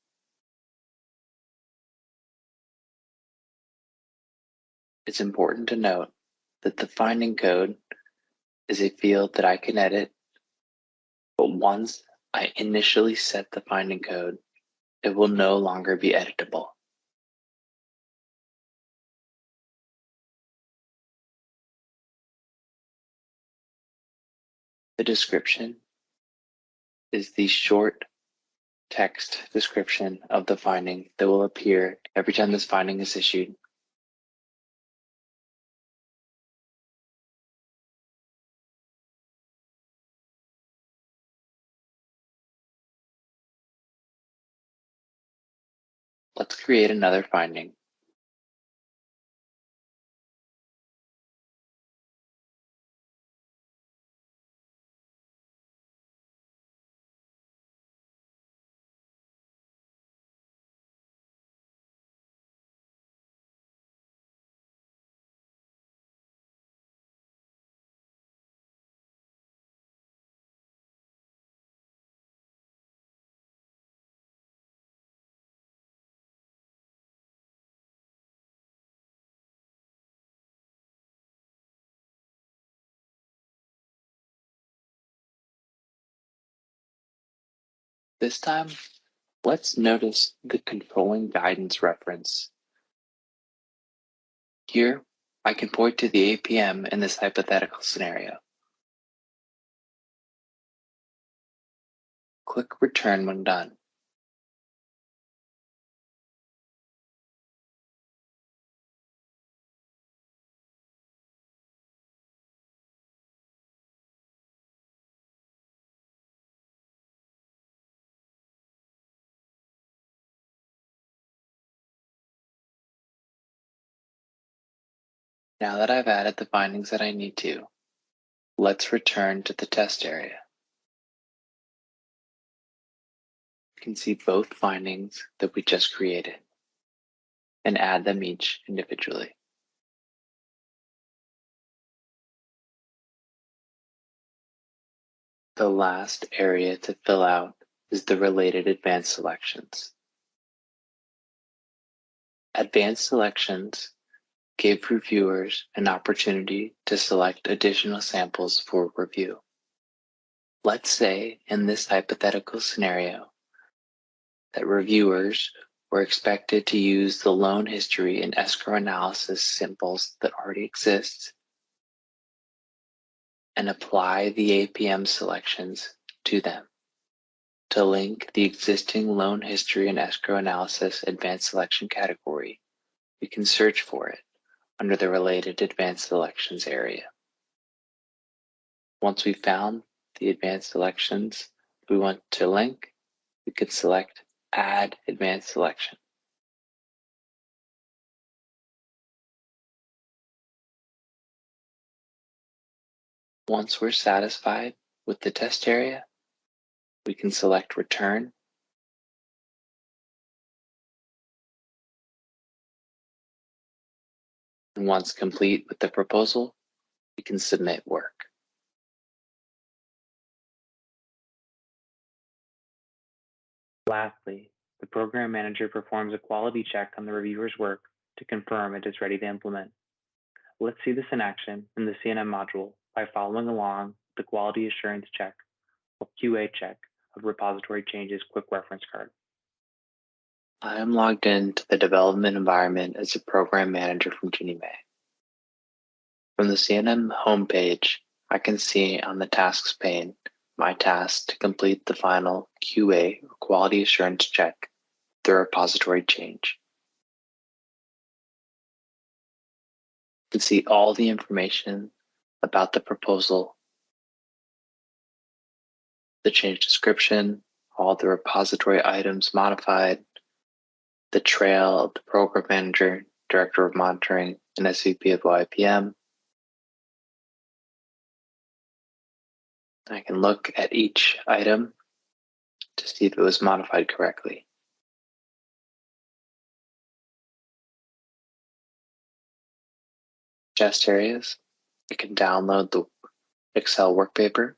It's important to note that the finding code is a field that I can edit, but once I initially set the finding code, it will no longer be editable. The description is the short text description of the finding that will appear every time this finding is issued. Let's create another finding. This time, let's notice the controlling guidance reference. Here, I can point to the APM in this hypothetical scenario. Click Return when done. Now that I've added the findings that I need to, let's return to the test area. You can see both findings that we just created and add them each individually. The last area to fill out is the related advanced selections. Advanced selections give reviewers an opportunity to select additional samples for review. Let's say in this hypothetical scenario that reviewers were expected to use the loan history and escrow analysis samples that already exist and apply the APM selections to them. To link the existing loan history and escrow analysis advanced selection category, we can search for it under the related advanced selections area. Once we've found the advanced selections we want to link, we could select Add Advanced Selection. Once we're satisfied with the test area, we can select Return. And once complete with the proposal, we can submit work. Lastly, the program manager performs a quality check on the reviewer's work to confirm it is ready to implement. Let's see this in action in the CNM module by following along the quality assurance check or QA check of repository changes quick reference card. I am logged into the development environment as a program manager from Ginnie Mae. From the CNM homepage, I can see on the tasks pane my task to complete the final QA or quality assurance check of the repository change. You can see all the information about the proposal, the change description, all the repository items modified, the trail of the program manager, director of monitoring, and SVP of OIPM. I can look at each item to see if it was modified correctly. Test areas, I can download the Excel workpaper.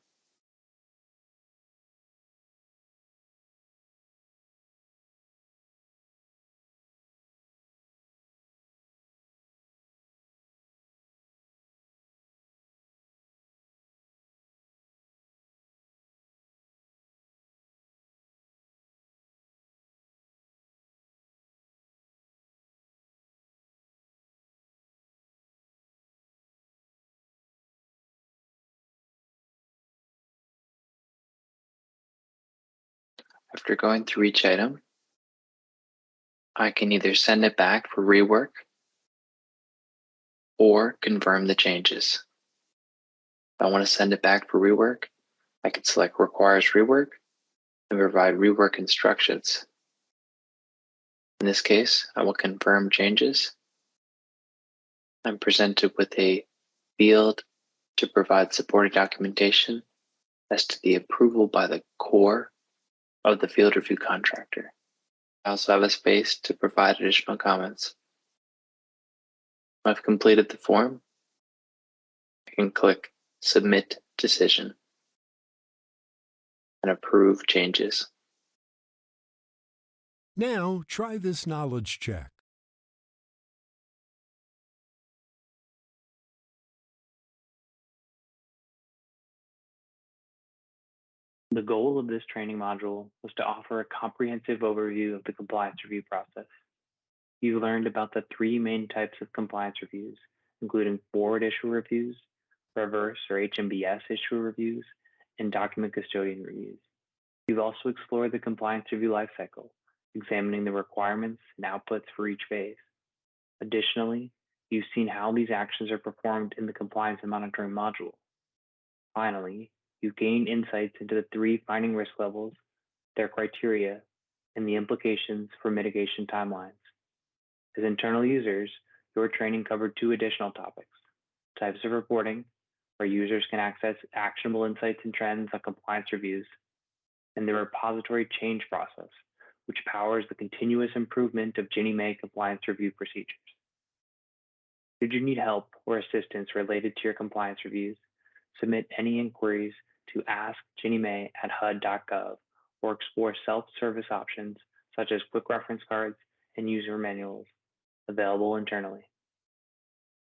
After going through each item, I can either send it back for rework or confirm the changes. If I want to send it back for rework, I can select Requires Rework and provide rework instructions. In this case, I will confirm changes. I'm presented with a field to provide supporting documentation as to the approval by the core of the field review contractor. I also have a space to provide additional comments. When I've completed the form, I can click Submit Decision and approve changes. Now try this knowledge check. The goal of this training module was to offer a comprehensive overview of the compliance review process. You learned about the three main types of compliance reviews, including forward issue reviews, reverse or HMBS issue reviews, and document custodian reviews. You've also explored the compliance review lifecycle, examining the requirements and outputs for each phase. Additionally, you've seen how these actions are performed in the compliance and monitoring module. Finally, you've gained insights into the three finding risk levels, their criteria, and the implications for mitigation timelines. As internal users, your training covered two additional topics: types of reporting, where users can access actionable insights and trends on compliance reviews, and the repository change process, which powers the continuous improvement of Ginnie Mae compliance review procedures. Should you need help or assistance related to your compliance reviews, submit any inquiries to askginniemay@hud.gov or explore self-service options such as quick reference cards and user manuals available internally.